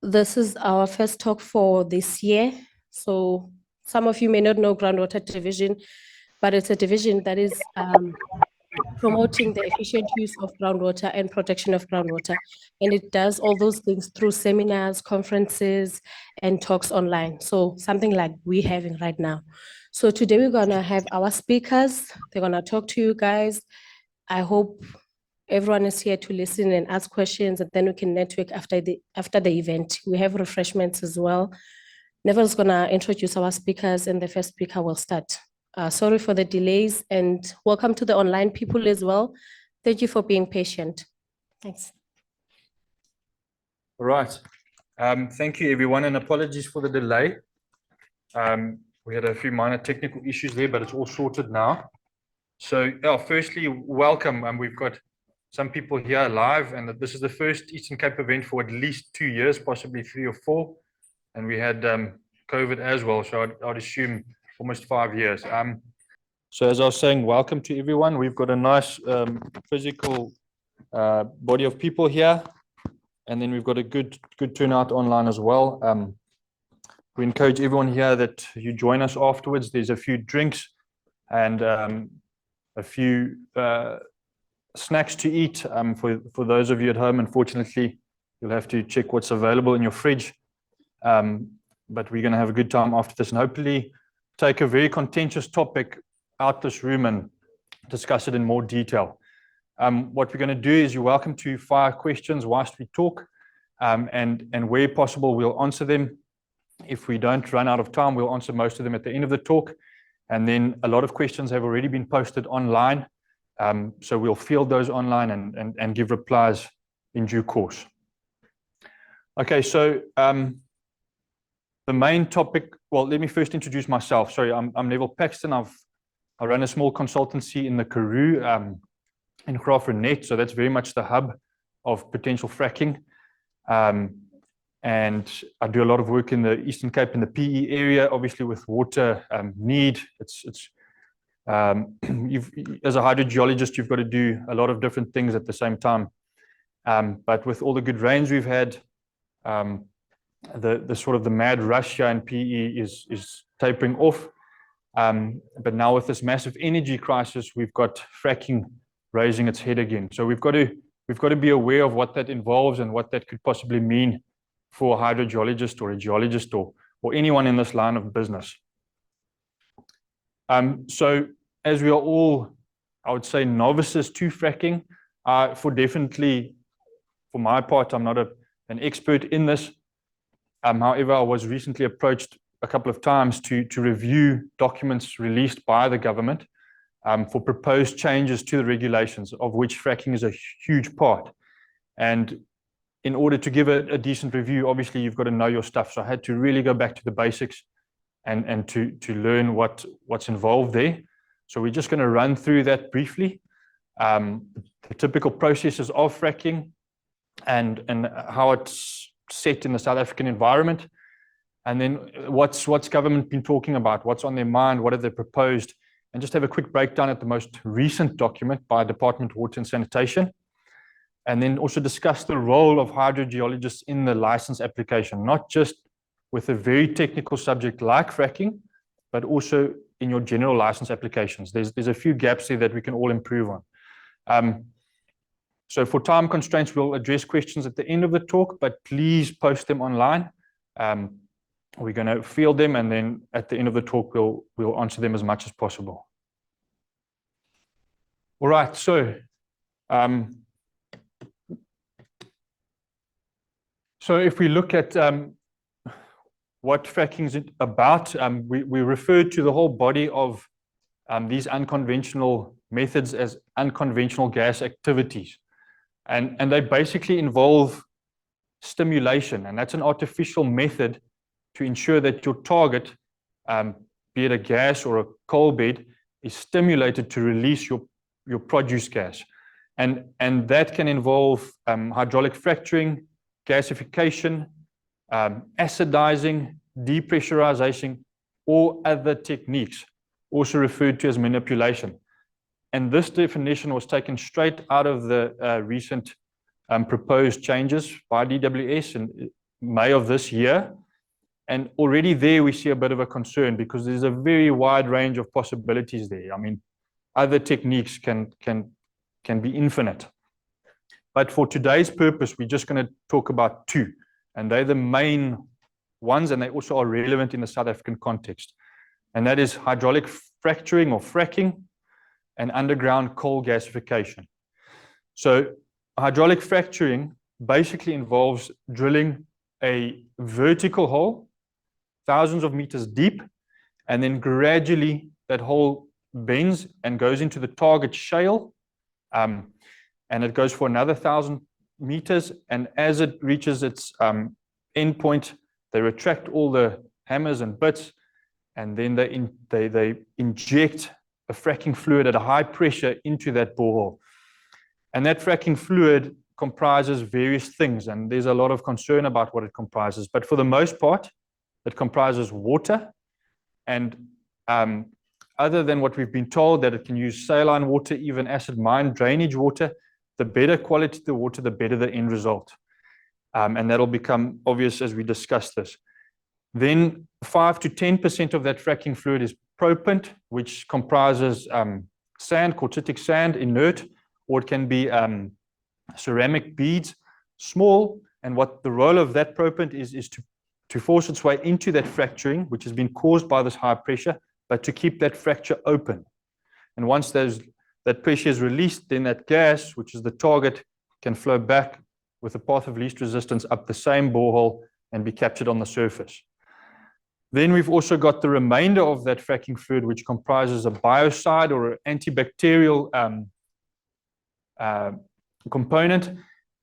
This is our first talk for this year. So some of you may not know Groundwater Division, but it's a division that is promoting the efficient use of groundwater and protection of groundwater. And it does all those things through seminars, conferences, and talks online. So something like we're having right now. So today we're gonna have our speakers. They're gonna talk to you guys. I hope everyone is here to listen and ask questions, and then we can network after the event. We have refreshments as well. Neville's gonna introduce our speakers, and the first speaker will start. Sorry for the delays, and welcome to the online people as well. Thank you for being patient. Thanks. All right. Thank you, everyone, and apologies for the delay. We had a few minor technical issues there, but it's all sorted now. So, firstly, welcome. We've got some people here live, and this is the first Eastern Cape event for at least 2 years, possibly 3 or 4. And we had COVID as well, so I'd assume almost 5 years. So as I was saying, welcome to everyone. We've got a nice physical body of people here, and then we've got a good turnout online as well. We encourage everyone here that you join us afterwards. There's a few drinks and a few snacks to eat. For those of you at home, unfortunately, you'll have to check what's available in your fridge. But we're going to have a good time after this, and hopefully take a very contentious topic out this room and discuss it in more detail. What we're going to do is you're welcome to fire questions whilst we talk, and where possible, we'll answer them. If we don't run out of time, we'll answer most of them at the end of the talk. And then a lot of questions have already been posted online. So we'll field those online and give replies in due course. Okay, so the main topic, well, let me first introduce myself. Sorry, I'm Neville Paxton. I run a small consultancy in the Karoo in Graafrenet, so that's very much the hub of potential fracking. And I do a lot of work in the Eastern Cape and the PE area, obviously with water need. As a hydrogeologist, you've got to do a lot of different things at the same time. But with all the good rains we've had, the sort of the mad rush here in PE is tapering off. But now with this massive energy crisis, we've got fracking raising its head again. So we've got to be aware of what that involves and what that could possibly mean for a hydrogeologist or a geologist or anyone in this line of business. So as we are all, I would say, novices to fracking, for my part, I'm not an expert in this. However, I was recently approached a couple of times to review documents released by the government for proposed changes to the regulations, of which fracking is a huge part. And in order to give a decent review, obviously you've got to know your stuff. So I had to really go back to the basics and to learn what's involved there. So we're just going to run through that briefly. The typical processes of fracking and how it's set in the South African environment. And then what's government been talking about, what's on their mind, what have they proposed, and just have a quick breakdown at the most recent document by Department of Water and Sanitation. And then also discuss the role of hydrogeologists in the license application, not just with a very technical subject like fracking, but also in your general license applications. There's a few gaps there that we can all improve on. So for time constraints, we'll address questions at the end of the talk, but please post them online. We're going to field them, and then at the end of the talk, we'll answer them as much as possible. All right, so if we look at what fracking is about, we refer to the whole body of these unconventional methods as unconventional gas activities. And they basically involve stimulation, and that's an artificial method to ensure that your target, be it a gas or a coal bed, is stimulated to release your produce gas. And that can involve hydraulic fracturing, gasification, acidizing, depressurization, or other techniques, also referred to as manipulation. And this definition was taken straight out of the recent proposed changes by DWS, and May of this year. And already there we see a bit of a concern because there's a very wide range of possibilities there. I mean, other techniques can be infinite. But for today's purpose, we're just going to talk about two. And they're the main ones, and they also are relevant in the South African context. And that is hydraulic fracturing or fracking and underground coal gasification. So hydraulic fracturing basically involves drilling a vertical hole, thousands of meters deep, and then gradually that hole bends and goes into the target shale, and it goes for another 1,000 meters, and as it reaches its end point, they retract all the hammers and bits, and then they inject a fracking fluid at a high pressure into that borehole. And that fracking fluid comprises various things, and there's a lot of concern about what it comprises, but for the most part, it comprises water, and other than what we've been told that it can use saline water, even acid mine drainage water, the better quality the water, the better the end result. And that'll become obvious as we discuss this. Then 5 to 10% of that fracking fluid is propant, which comprises sand, quartzitic sand, inert, or it can be ceramic beads, small. And what the role of that propant is to force its way into that fracturing, which has been caused by this high pressure, but to keep that fracture open. And once that pressure is released, then that gas, which is the target, can flow back with a path of least resistance up the same borehole and be captured on the surface. Then we've also got the remainder of that fracking fluid, which comprises a biocide or an antibacterial component.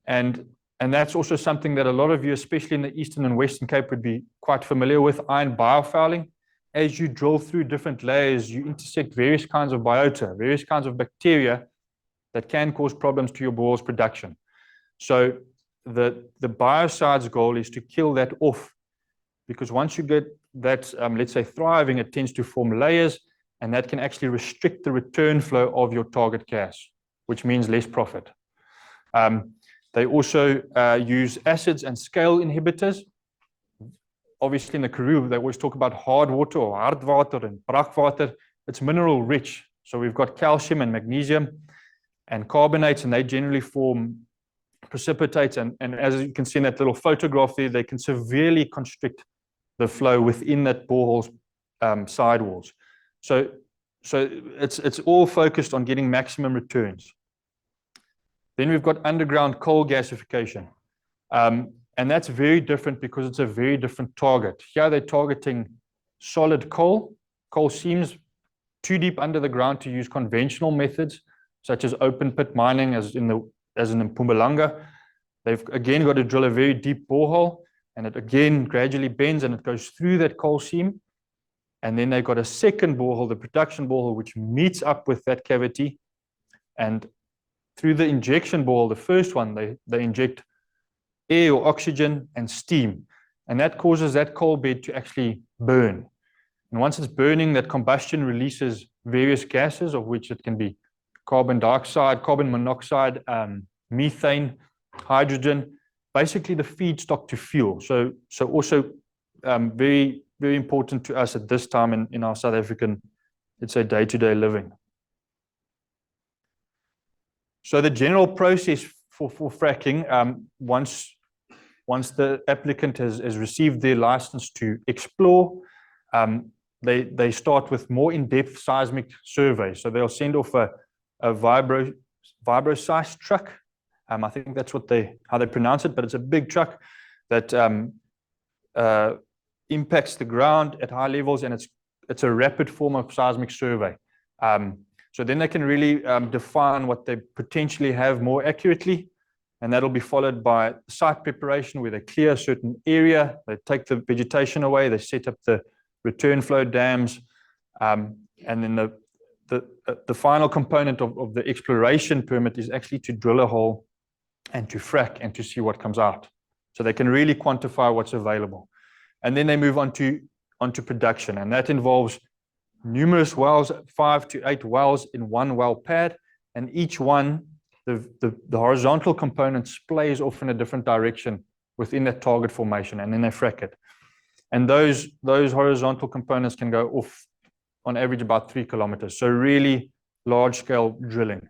And that's also something that a lot of you, especially in the Eastern and Western Cape, would be quite familiar with, iron biofouling. As you drill through different layers, you intersect various kinds of biota, various kinds of bacteria that can cause problems to your borehole's production. So the biocide's goal is to kill that off, because once you get that, let's say, thriving, it tends to form layers, and that can actually restrict the return flow of your target gas, which means less profit. They also use acids and scale inhibitors. Obviously, in the Karoo, they always talk about hard water or hard water and brakwater. It's mineral rich. So we've got calcium and magnesium and carbonates, and they generally form precipitates. And as you can see in that little photograph there, they can severely constrict the flow within that borehole's sidewalls. So it's all focused on getting maximum returns. Then we've got underground coal gasification. And that's very different because it's a very different target. Here they're targeting solid coal seams too deep under the ground to use conventional methods, such as open pit mining, as in Mpumalanga. They've again got to drill a very deep borehole, and it again gradually bends and it goes through that coal seam. And then they've got a second borehole, the production borehole, which meets up with that cavity. And through the injection borehole, the first one, they inject air or oxygen and steam, and that causes that coal bed to actually burn. And once it's burning, that combustion releases various gases, of which it can be carbon dioxide, carbon monoxide, methane, hydrogen, basically the feedstock to fuel. So also very, very important to us at this time in our South African, let's say, day-to-day living. So the general process for fracking, once the applicant has received their license to explore, they start with more in-depth seismic surveys. So they'll send off a vibro-seis truck. I think that's how they pronounce it, but it's a big truck that impacts the ground at high levels, and it's a rapid form of seismic survey. So then they can really define what they potentially have more accurately. And that'll be followed by site preparation, where they clear a certain area, they take the vegetation away, they set up the return flow dams, and then the final component of the exploration permit is actually to drill a hole and to frack and to see what comes out. So they can really quantify what's available. And then they move onto production, and that involves numerous wells, 5 to 8 wells in one well pad, and each one, the horizontal component splays off in a different direction within that target formation, and then they frack it. And those horizontal components can go off on average about 3 kilometers. So really large scale drilling.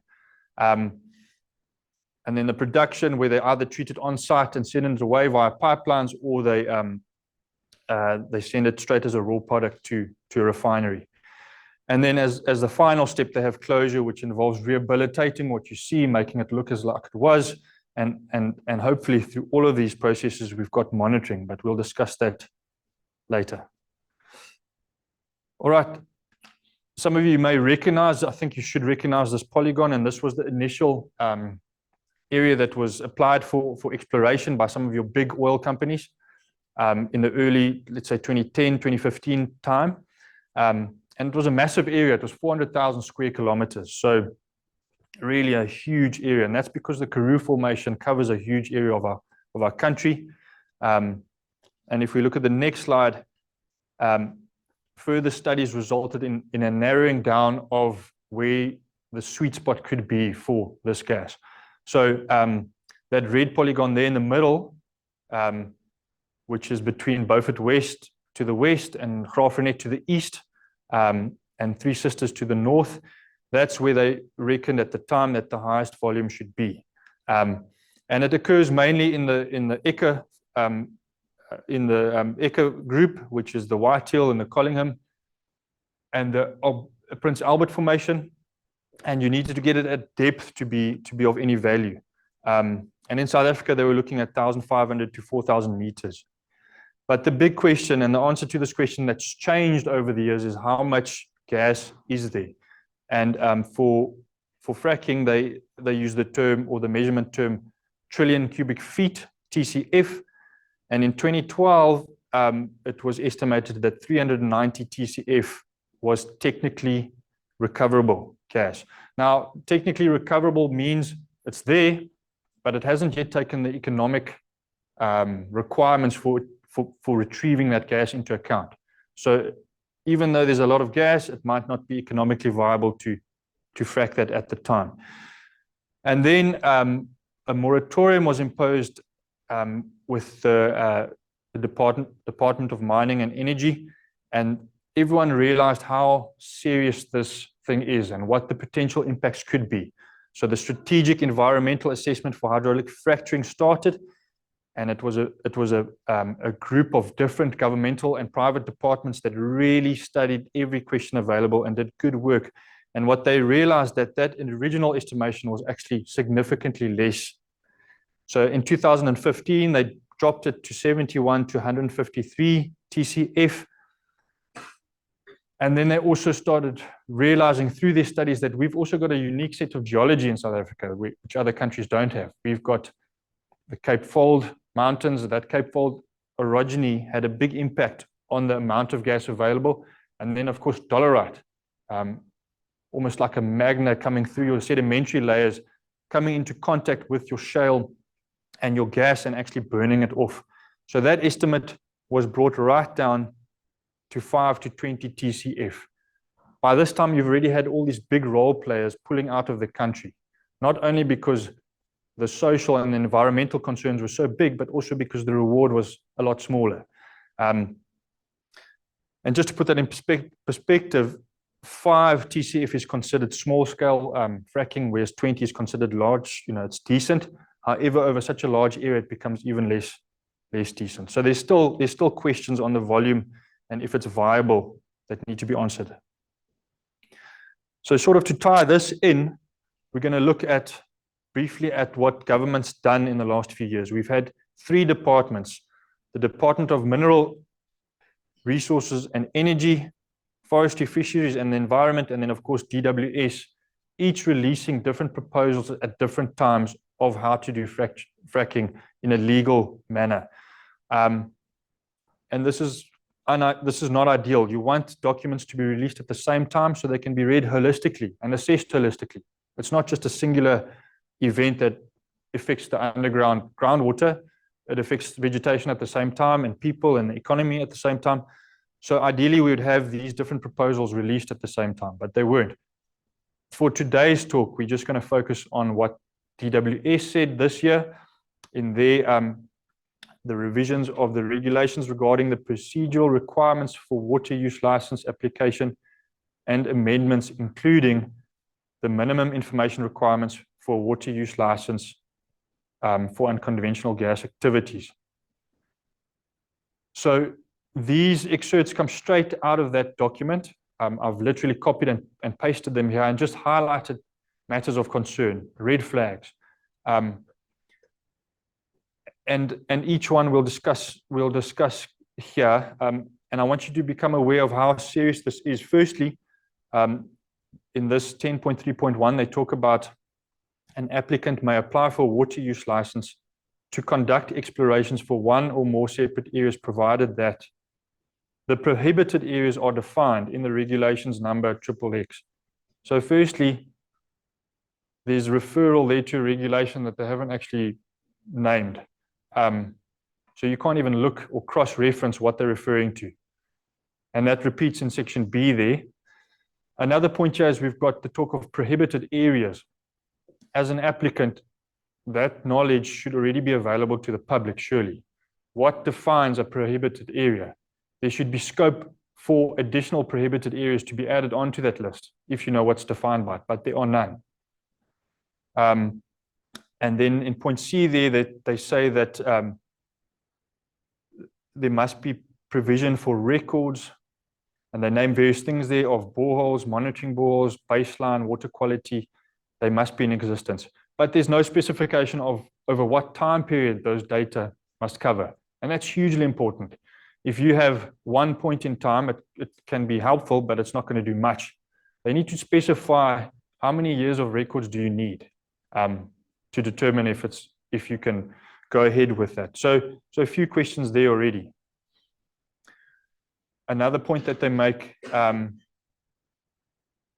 And then the production, where they either treat it on site and send it away via pipelines, or they send it straight as a raw product to a refinery. And then as the final step, they have closure, which involves rehabilitating what you see, making it look as like it was. And hopefully through all of these processes, we've got monitoring, but we'll discuss that later. All right. Some of you may recognize, I think you should recognize this polygon, and this was the initial area that was applied for exploration by some of your big oil companies in the early, let's say 2010, 2015 time. And it was a massive area. It was 400,000 square kilometers. So really a huge area. And that's because the Karoo Formation covers a huge area of our country. And if we look at the next slide, further studies resulted in a narrowing down of where the sweet spot could be for this gas. So that red polygon there in the middle, which is between Beaufort West to the west and Graafrenet to the east, and Three Sisters to the north, that's where they reckoned at the time that the highest volume should be. And it occurs mainly in the Eka group, which is the Whitehill and the Collingham and the Prince Albert Formation. And you needed to get it at depth to be of any value. And in South Africa, they were looking at 1,500 to 4,000 meters. But the big question, and the answer to this question that's changed over the years, is how much gas is there? And for fracking, they use the term, or the measurement term, trillion cubic feet, TCF. And in 2012, it was estimated that 390 TCF was technically recoverable gas. Now, technically recoverable means it's there, but it hasn't yet taken the economic requirements for retrieving that gas into account. So even though there's a lot of gas, it might not be economically viable to frack that at the time. And then a moratorium was imposed with the Department of Mining and Energy, and everyone realized how serious this thing is and what the potential impacts could be. So the strategic environmental assessment for hydraulic fracturing started, and it was a group of different governmental and private departments that really studied every question available and did good work. And what they realized that original estimation was actually significantly less. So in 2015, they dropped it to 71 to 153 TCF. And then they also started realizing through their studies that we've also got a unique set of geology in South Africa, which other countries don't have. We've got the Cape Fold mountains. That Cape Fold orogeny had a big impact on the amount of gas available. And then, of course, dolerite, almost like a magnet coming through your sedimentary layers, coming into contact with your shale and your gas and actually burning it off. So that estimate was brought right down to 5 to 20 TCF. By this time, you've already had all these big role players pulling out of the country, not only because the social and environmental concerns were so big, but also because the reward was a lot smaller. And just to put that in perspective, 5 TCF is considered small scale fracking, whereas 20 is considered large. It's decent. However, over such a large area, it becomes even less decent. So there's still questions on the volume and if it's viable that need to be answered. So sort of to tie this in, we're going to look briefly at what government's done in the last few years. We've had 3 departments: the Department of Mineral Resources and Energy, Forestry, Fisheries and the Environment, and then of course DWS, each releasing different proposals at different times of how to do fracking in a legal manner. And this is not ideal. You want documents to be released at the same time so they can be read holistically and assessed holistically. It's not just a singular event that affects the underground groundwater. It affects vegetation at the same time and people and the economy at the same time. So ideally, we would have these different proposals released at the same time, but they weren't. For today's talk, we're just going to focus on what DWS said this year in their the revisions of the regulations regarding the procedural requirements for water use license application and amendments, including the minimum information requirements for water use license for unconventional gas activities. So these excerpts come straight out of that document. I've literally copied and pasted them here and just highlighted matters of concern, red flags. And each one we'll discuss here. And I want you to become aware of how serious this is. Firstly, in this 10.3.1, they talk about an applicant may apply for a water use license to conduct explorations for one or more separate areas, provided that the prohibited areas are defined in the regulations number XXX. So firstly, there's referral there to a regulation that they haven't actually named. So you can't even look or cross-reference what they're referring to. And that repeats in section B there. Another point here is we've got the talk of prohibited areas. As an applicant, that knowledge should already be available to the public, surely. What defines a prohibited area? There should be scope for additional prohibited areas to be added onto that list, if you know what's defined by it, but there are none. And then in point C there, that they say that there must be provision for records, and they name various things there of boreholes, monitoring boreholes, baseline, water quality. They must be in existence. But there's no specification of over what time period those data must cover. And that's hugely important. If you have one point in time, it can be helpful, but it's not going to do much. They need to specify how many years of records do you need to determine if you can go ahead with that. So a few questions there already. Another point that they make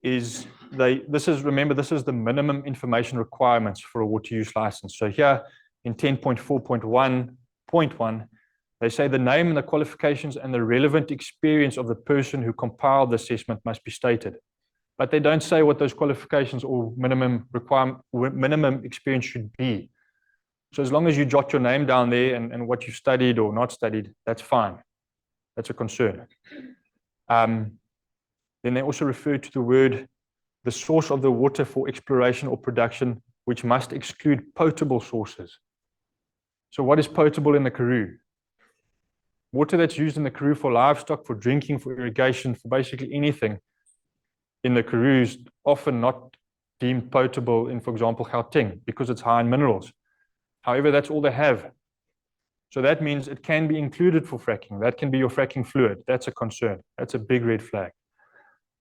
is remember, this is the minimum information requirements for a water use license. So here in 10.4.1.1, they say the name and the qualifications and the relevant experience of the person who compiled the assessment must be stated. But they don't say what those qualifications or minimum experience should be. So as long as you jot your name down there and what you've studied or not studied, that's fine. That's a concern. Then they also refer to the word, the source of the water for exploration or production, which must exclude potable sources. So what is potable in the Karoo? Water that's used in the Karoo for livestock, for drinking, for irrigation, for basically anything in the Karoo is often not deemed potable in, for example, Gauteng, because it's high in minerals. However, that's all they have. So that means it can be included for fracking. That can be your fracking fluid. That's a concern. That's a big red flag.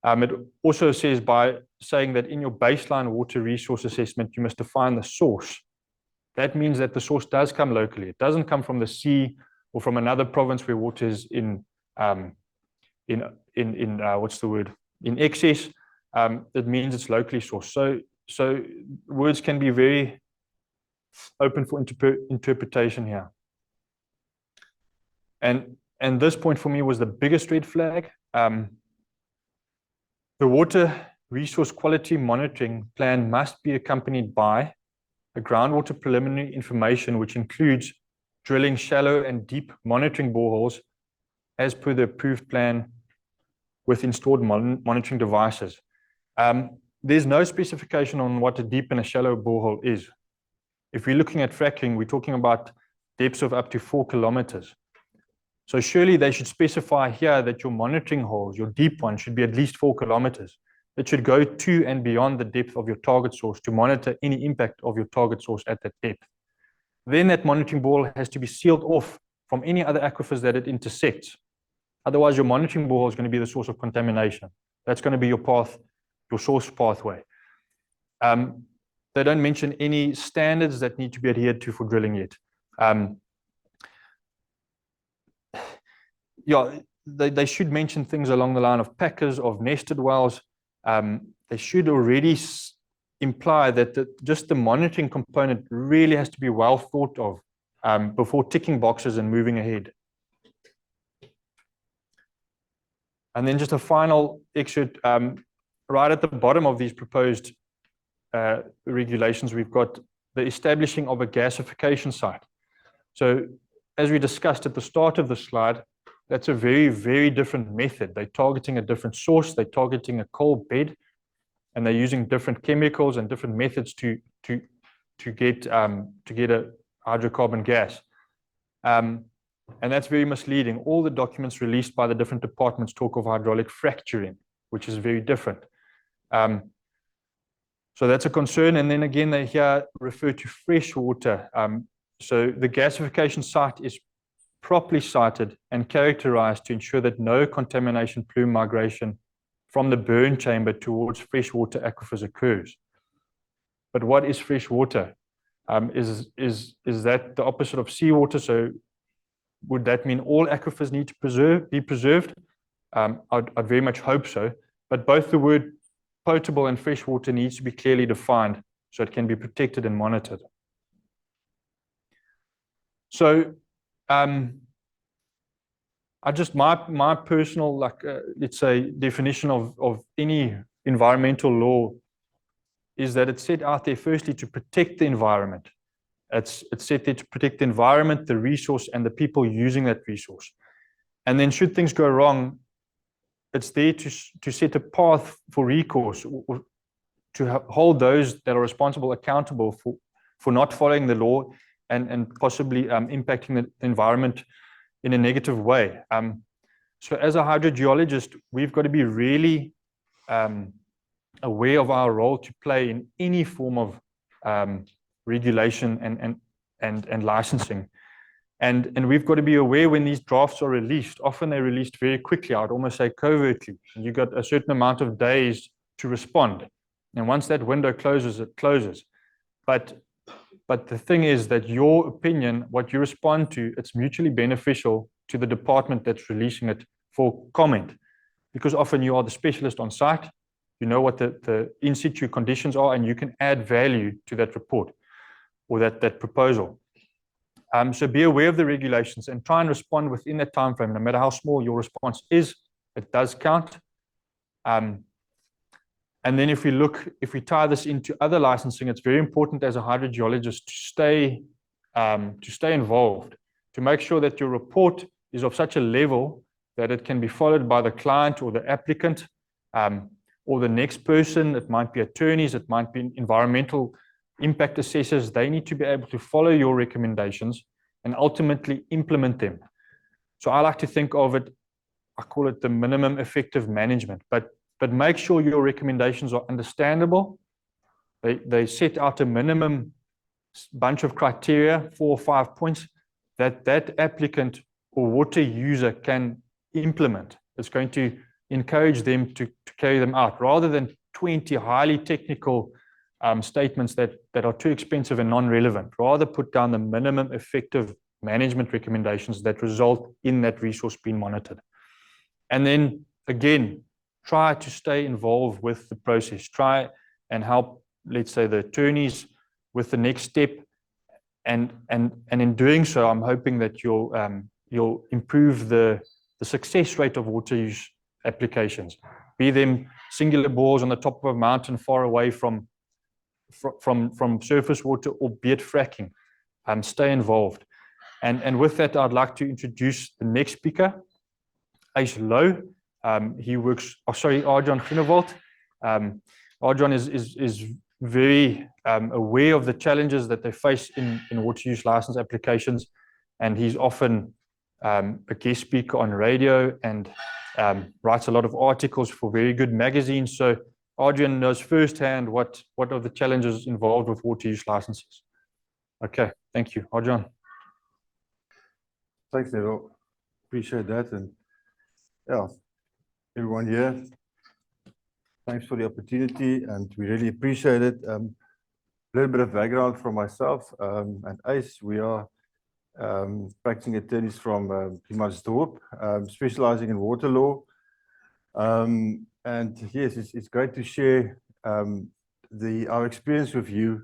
It also says by saying that in your baseline water resource assessment, you must define the source. That means that the source does come locally. It doesn't come from the sea or from another province where water is in what's the word? In excess. It means it's locally sourced. So words can be very open for interpretation here. And this point for me was the biggest red flag. The water resource quality monitoring plan must be accompanied by a groundwater preliminary information, which includes drilling shallow and deep monitoring boreholes as per the approved plan with installed monitoring devices. There's no specification on what a deep and a shallow borehole is. If we're looking at fracking, we're talking about depths of up to 4 kilometers. So surely they should specify here that your monitoring holes, your deep ones, should be at least 4 kilometers. It should go to and beyond the depth of your target source to monitor any impact of your target source at that depth. Then that monitoring borehole has to be sealed off from any other aquifers that it intersects. Otherwise, your monitoring borehole is going to be the source of contamination. That's going to be your path, your source pathway. They don't mention any standards that need to be adhered to for drilling yet. Yeah, they should mention things along the line of packers, of nested wells. They should already imply that just the monitoring component really has to be well thought of before ticking boxes and moving ahead. And then just a final excerpt, right at the bottom of these proposed regulations, we've got the establishing of a gasification site. So as we discussed at the start of the slide, that's a very, very different method. They're targeting a different source, they're targeting a coal bed, and they're using different chemicals and different methods to get a hydrocarbon gas. And that's very misleading. All the documents released by the different departments talk of hydraulic fracturing, which is very different. So that's a concern. And then again, they here refer to fresh water. So the gasification site is properly sited and characterized to ensure that no contamination plume migration from the burn chamber towards freshwater aquifers occurs. But what is fresh water? Is that the opposite of seawater? So would that mean all aquifers need to be preserved? I'd very much hope so. But both the word potable and fresh water needs to be clearly defined so it can be protected and monitored. So my personal, let's say, definition of any environmental law is that it's set out there firstly to protect the environment. It's set there to protect the environment, the resource, and the people using that resource. And then should things go wrong, it's there to set a path for recourse, or to hold those that are responsible accountable for not following the law and possibly impacting the environment in a negative way. So as a hydrogeologist, we've got to be really aware of our role to play in any form of regulation and licensing. And we've got to be aware when these drafts are released. Often they're released very quickly, I'd almost say covertly. You've got a certain amount of days to respond. And once that window closes, it closes. But the thing is that your opinion, what you respond to, it's mutually beneficial to the department that's releasing it for comment. Because often you are the specialist on site, you know what the in situ conditions are, and you can add value to that report or that proposal. So be aware of the regulations and try and respond within that time frame. No matter how small your response is, it does count. And then if we tie this into other licensing, it's very important as a hydrogeologist to stay involved, to make sure that your report is of such a level that it can be followed by the client or the applicant, or the next person. It might be attorneys, it might be environmental impact assessors. They need to be able to follow your recommendations and ultimately implement them. So I like to think of it, I call it the minimum effective management, but make sure your recommendations are understandable. They set out a minimum bunch of criteria, 4 or 5 points, that applicant or water user can implement. It's going to encourage them to carry them out, rather than 20 highly technical statements that are too expensive and non-relevant. Rather put down the minimum effective management recommendations that result in that resource being monitored. And then again, try to stay involved with the process. Try and help, let's say, the attorneys with the next step. And in doing so, I'm hoping that you'll improve the success rate of water use applications. Be them singular bores on the top of a mountain far away from surface water, or be it fracking. Stay involved. And with that, I'd like to introduce the next speaker, Uys Louw. He works, Adriaan Groenewald. Adriaan is very aware of the challenges that they face in water use license applications, and he's often a guest speaker on radio and writes a lot of articles for very good magazines. So Adriaan knows firsthand what are the challenges involved with water use licenses. Okay, thank you. Adriaan. Thanks, Neville. Appreciate that. And yeah, everyone here, thanks for the opportunity, and we really appreciate it. A little bit of background from myself and Uys. We are practicing attorneys from Groenewald, specializing in water law. And yes, it's great to share our experience with you,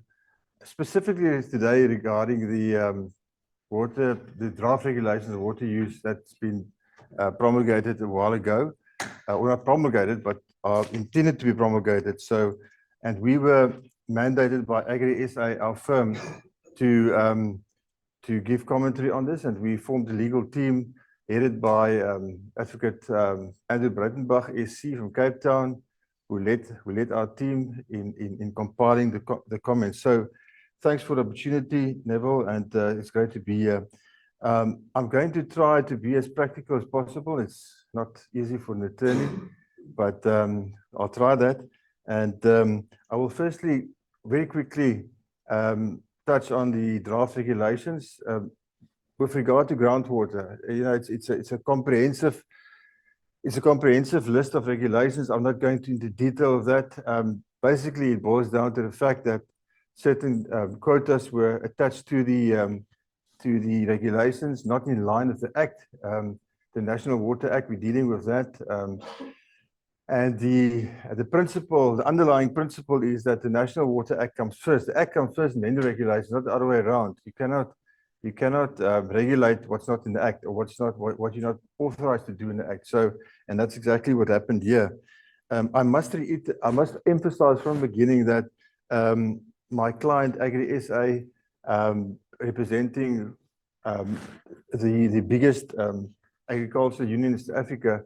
specifically today regarding the draft regulations of water use that's been promulgated a while ago, or not promulgated, but are intended to be promulgated. So, and we were mandated by Agri SA, our firm, to give commentary on this, and we formed a legal team headed by Advocate Andrew Breitenbach, SC from Cape Town, who led our team in compiling the comments. So thanks for the opportunity, Neville, and it's great to be here. I'm going to try to be as practical as possible. It's not easy for an attorney, but I'll try that. And I will firstly, very quickly, touch on the draft regulations. With regard to groundwater, it's a comprehensive list of regulations. I'm not going into detail of that. Basically, it boils down to the fact that certain quotas were attached to the regulations, not in line with the Act, the National Water Act. We're dealing with that. And the principle, the underlying principle is that the National Water Act comes first. The Act comes first and then the regulations, not the other way around. You cannot regulate what's not in the Act or what you're not authorized to do in the Act. So, and that's exactly what happened here. I must emphasize from the beginning that my client, Agri SA, representing the biggest agricultural union in South Africa,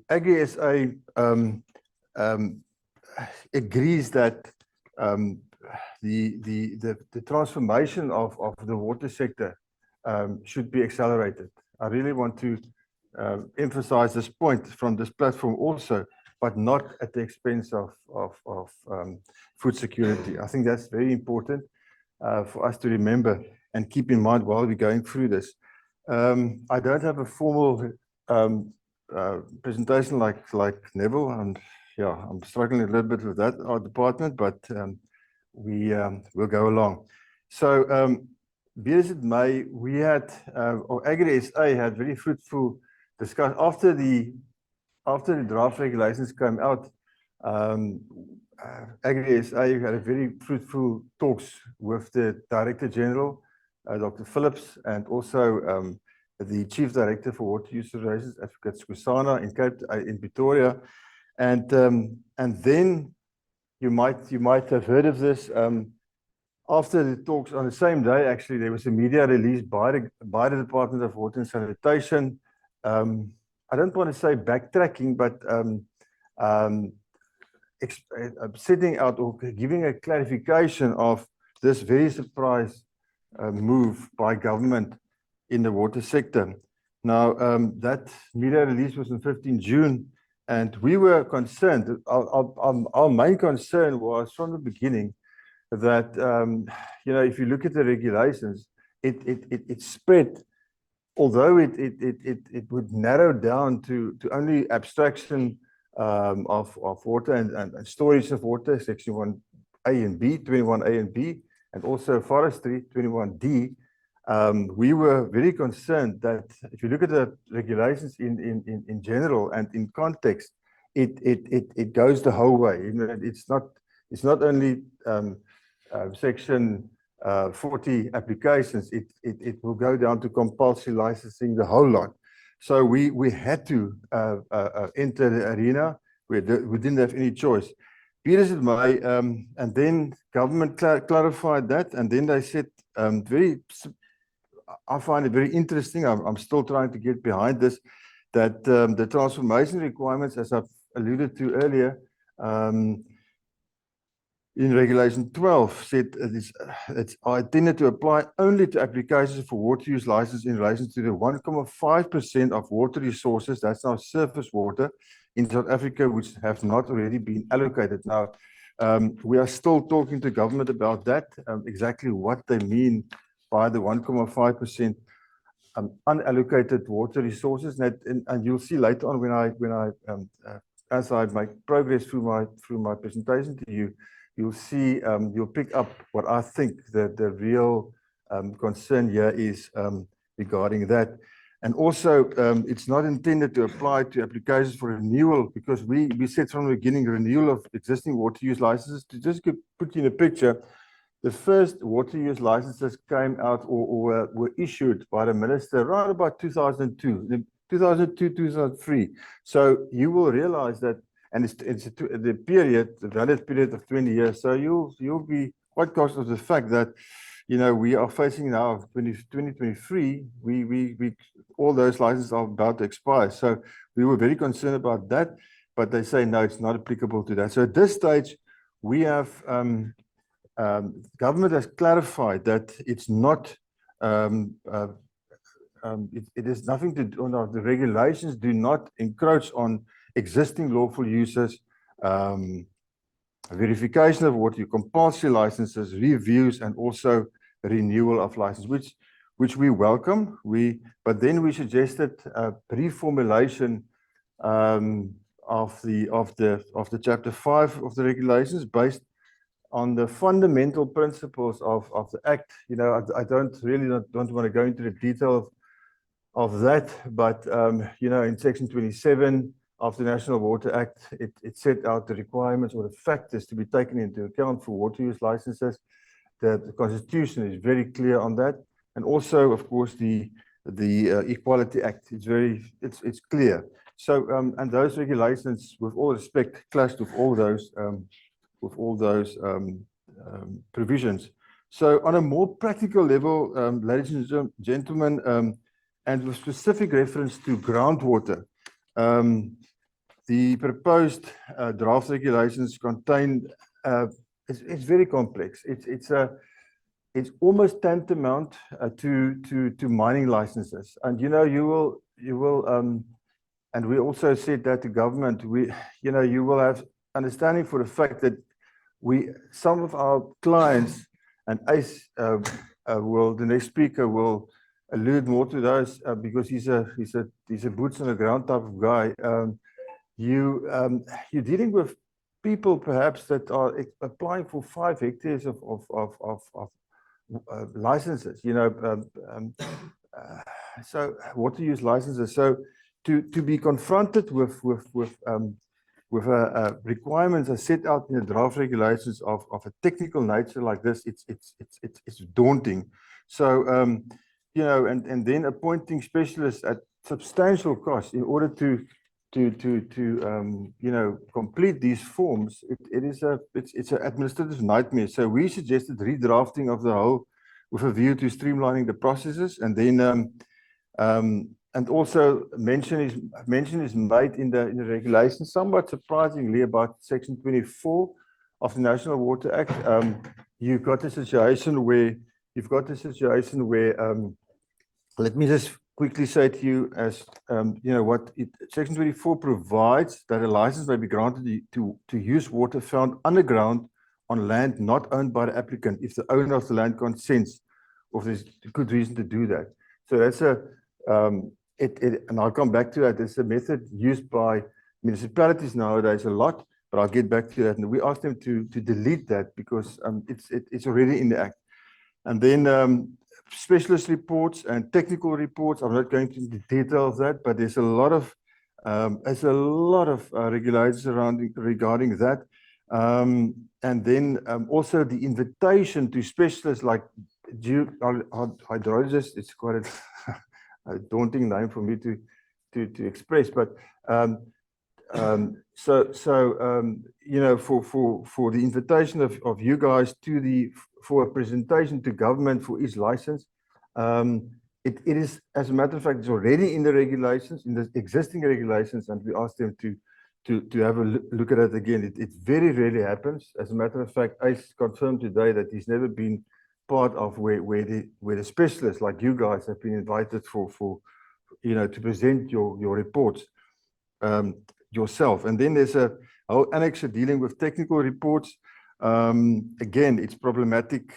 Agri SA agrees that the transformation of the water sector should be accelerated. I really want to emphasize this point from this platform also, but not at the expense of food security. I think that's very important for us to remember and keep in mind while we're going through this. I don't have a formal presentation like Neville, and yeah, I'm struggling a little bit with that, our department, but we will go along. So, be as it may, we had, or Agri SA had very fruitful discussion after the draft regulations came out. Agri SA had a very fruitful talks with the Director General, Dr. Phillips, and also the Chief Director for Water Use Relations, Advocate Skusana in Pretoria, and then you might have heard of this. After the talks on the same day, actually, there was a media release by the Department of Water and Sanitation. I don't want to say backtracking, but setting out or giving a clarification of this very surprise move by government in the water sector. Now, that media release was on 15 June, and we were concerned. Our main concern was from the beginning that, if you look at the regulations, it spread, although it would narrow down to only abstraction of water and storage of water, section 1A and B, 21A and B, and also forestry, 21D. We were very concerned that if you look at the regulations in general and in context, it goes the whole way. It's not only section 40 applications. It will go down to compulsory licensing, the whole lot. So we had to enter the arena. We didn't have any choice. Be as it may, and then government clarified that, and then they said I find it very interesting. I'm still trying to get behind this, that the transformation requirements, as I've alluded to earlier, in Regulation 12 said it's intended to apply only to applications for water use license in relation to the 1.5% of water resources, that's now surface water, in South Africa, which have not already been allocated. Now, we are still talking to government about that, exactly what they mean by the 1.5% unallocated water resources. And you'll see later on as I make progress through my presentation to you, you'll see, you'll pick up what I think the real concern here is regarding that. And also, it's not intended to apply to applications for renewal, because we said from the beginning, renewal of existing water use licenses. To just put you in a picture, the first water use licenses came out or were issued by the minister around about 2002, 2003. So you will realize that, and it's the valid period of 20 years. So you'll be quite conscious of the fact that, we are facing now 2023, all those licenses are about to expire. So we were very concerned about that, but they say, no, it's not applicable to that. So at this stage, we have, government has clarified that it's not, it has nothing to do, the regulations do not encroach on existing lawful uses, verification of water, compulsory licenses, reviews, and also renewal of license, which we welcome. But then we suggested a reformulation of the chapter 5 of the regulations based on the fundamental principles of the Act. I don't want to go into the detail of that, but in section 27 of the National Water Act, it set out the requirements or the factors to be taken into account for water use licenses. The Constitution is very clear on that, and also, of course, the Equality Act. It's clear. So, and those regulations, with all respect, clashed with all those provisions. So, on a more practical level, ladies and gentlemen, and with specific reference to groundwater, the proposed draft regulations contain. It's very complex. It's almost tantamount to mining licenses, and you will and we also said that to government, you will have understanding for the fact that some of our clients, and Uys the next speaker will allude more to those because he's a boots on the ground type of guy. You're dealing with people perhaps that are applying for 5 hectares of licenses, so water use licenses. So to be confronted with requirements as set out in the draft regulations of a technical nature like this, it's daunting. So and then appointing specialists at substantial cost in order to complete these forms, it's an administrative nightmare. So we suggested redrafting of the whole with a view to streamlining the processes, and then and also mention is made in the regulations, somewhat surprisingly, about section 24 of the National Water Act. You've got a situation where let me just quickly say to you, as section 24 provides that a license may be granted to use water found underground on land not owned by the applicant if the owner of the land consents or there's good reason to do that. So that's and I'll come back to that. It's a method used by municipalities nowadays a lot, but I'll get back to that. And we asked them to delete that because it's already in the Act. And then specialist reports and technical reports. I'm not going into the detail of that, but there's a lot of regulations regarding that. And then also the invitation to specialists like hydrologists. It's quite a daunting name for me to express, but for the invitation of you guys for a presentation to government for each license, it is, as a matter of fact, it's already in the regulations, in the existing regulations, and we asked them to have a look at it again. It very rarely happens. As a matter of fact, Uys confirmed today that he's never been part of where the specialists like you guys have been invited for to present your reports yourself. And then there's a whole annex dealing with technical reports. Again, it's problematic.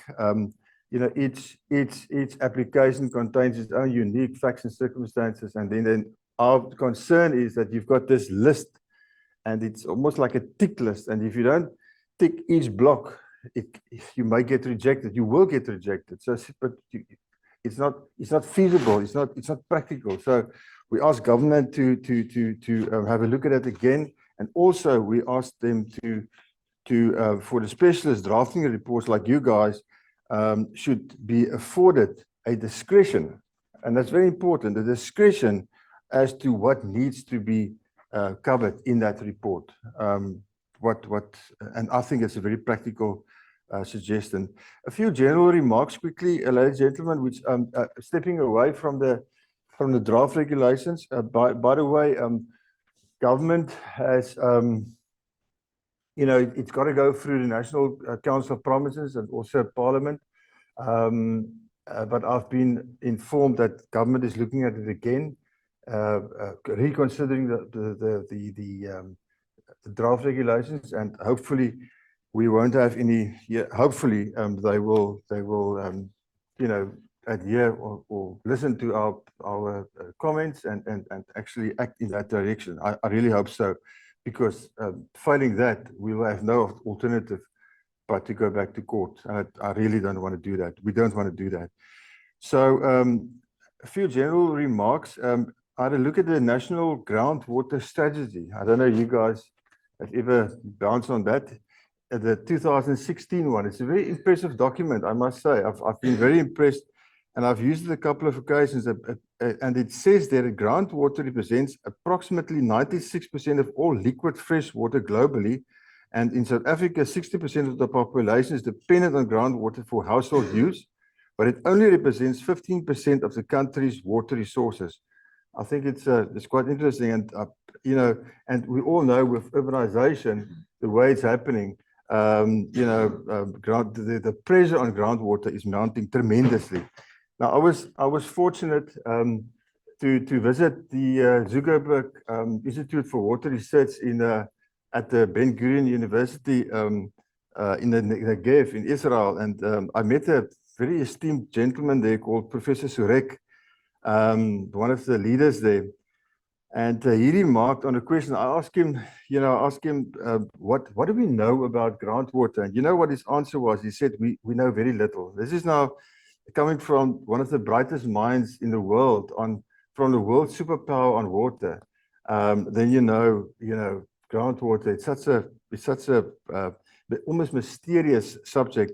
Each application contains its own unique facts and circumstances, and then our concern is that you've got this list, and it's almost like a tick list, and if you don't tick each block, you may get rejected. You will get rejected. So, but it's not feasible. It's not practical. So we asked government to have a look at it again, and also we asked them to for the specialists drafting reports like you guys should be afforded a discretion, and that's very important. The discretion as to what needs to be covered in that report. And I think it's a very practical suggestion. A few general remarks quickly, ladies and gentlemen, which stepping away from the draft regulations. By the way, government has, it's got to go through the National Council of Provinces and also Parliament. But I've been informed that government is looking at it again, reconsidering the draft regulations, and hopefully we won't have any. Yeah, hopefully they will adhere or listen to our comments and actually act in that direction. I really hope so, because failing that, we will have no alternative but to go back to court. And I really don't want to do that. We don't want to do that. So a few general remarks. I had a look at the National Groundwater Strategy. I don't know if you guys have ever bounced on that. The 2016 one. It's a very impressive document, I must say. I've been very impressed, and I've used it a couple of occasions. And it says that groundwater represents approximately 96% of all liquid fresh water globally. And in South Africa, 60% of the population is dependent on groundwater for household use, but it only represents 15% of the country's water resources. I think it's quite interesting, and and we all know with urbanization, the way it's happening, the pressure on groundwater is mounting tremendously. Now, I was fortunate to visit the Zuckerberg Institute for Water Research at the Ben Gurion University in the Negev in Israel, and I met a very esteemed gentleman there called Professor Surek, one of the leaders there. And he remarked on a question. I asked him, what do we know about groundwater? And you know what his answer was? He said, we know very little. This is now coming from one of the brightest minds in the world from the world superpower on water. Then groundwater. It's such a almost mysterious subject.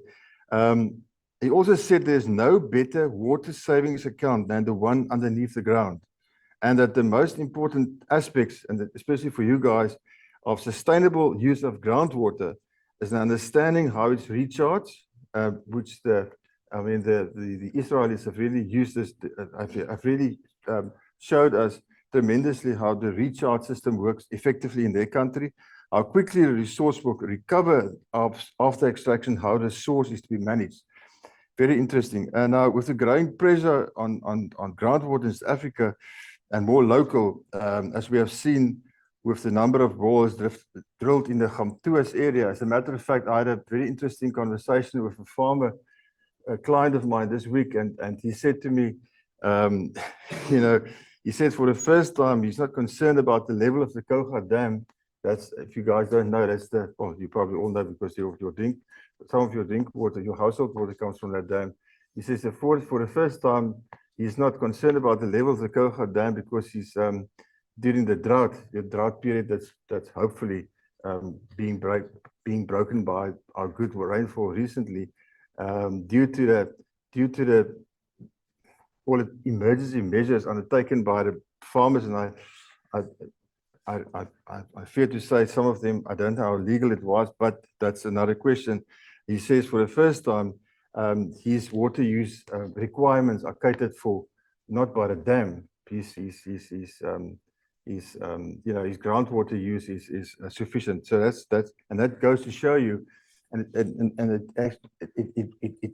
He also said there's no better water savings account than the one underneath the ground, and that the most important aspects, and especially for you guys, of sustainable use of groundwater is an understanding how it's recharged, which the Israelis have really used this. Have really showed us tremendously how the recharge system works effectively in their country, how quickly the resource will recover after extraction, how the source is to be managed. Very interesting. And now with the growing pressure on groundwater in South Africa and more local, as we have seen with the number of boreholes drilled in the Uys area. As a matter of fact, I had a very interesting conversation with a farmer, a client of mine this week, and he said to me, he said for the first time, he's not concerned about the level of the Koga Dam. That's, if you guys don't know, that's you probably all know because some of your drink water, your household water comes from that dam. He says that for the first time, he's not concerned about the level of the Koga Dam because he's during the drought period that's hopefully being broken by our good rainfall recently, due to the all the emergency measures undertaken by the farmers. And I fear to say some of them, I don't know how legal it was, but that's another question. He says for the first time, his water use requirements are catered for not by the dam. His groundwater use is sufficient. So that goes to show you, and it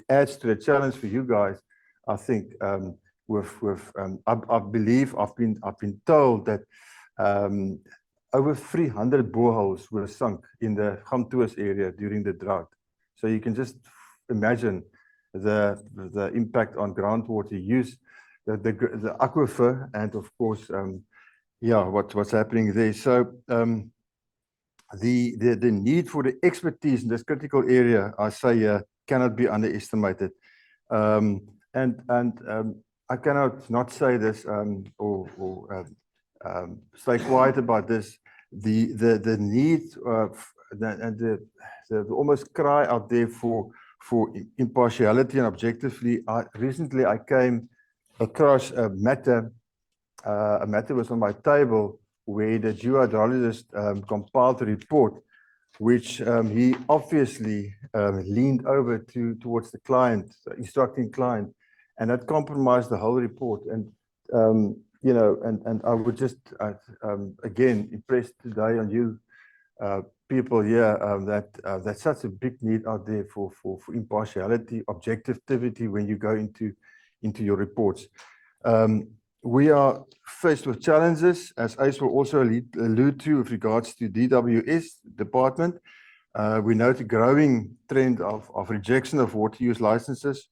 adds to the challenge for you guys. I think I believe I've been told that over 300 boreholes were sunk in the Uys area during the drought. So you can just imagine the impact on groundwater use, the aquifer, and of course, what's happening there. So the need for the expertise in this critical area, I say, cannot be underestimated. I cannot not say this or stay quiet about this. The need and the almost cry out there for impartiality and objectively. Recently I came across a matter was on my table where the geohydrologist compiled a report which he obviously leaned over towards the client, instructing client, and that compromised the whole report. And you know, and I would just again impress today on you people here that that's such a big need out there for impartiality, objectivity when you go into your reports. We are faced with challenges, as Uys will also allude to with regards to DWS department. We note a growing trend of rejection of water use licenses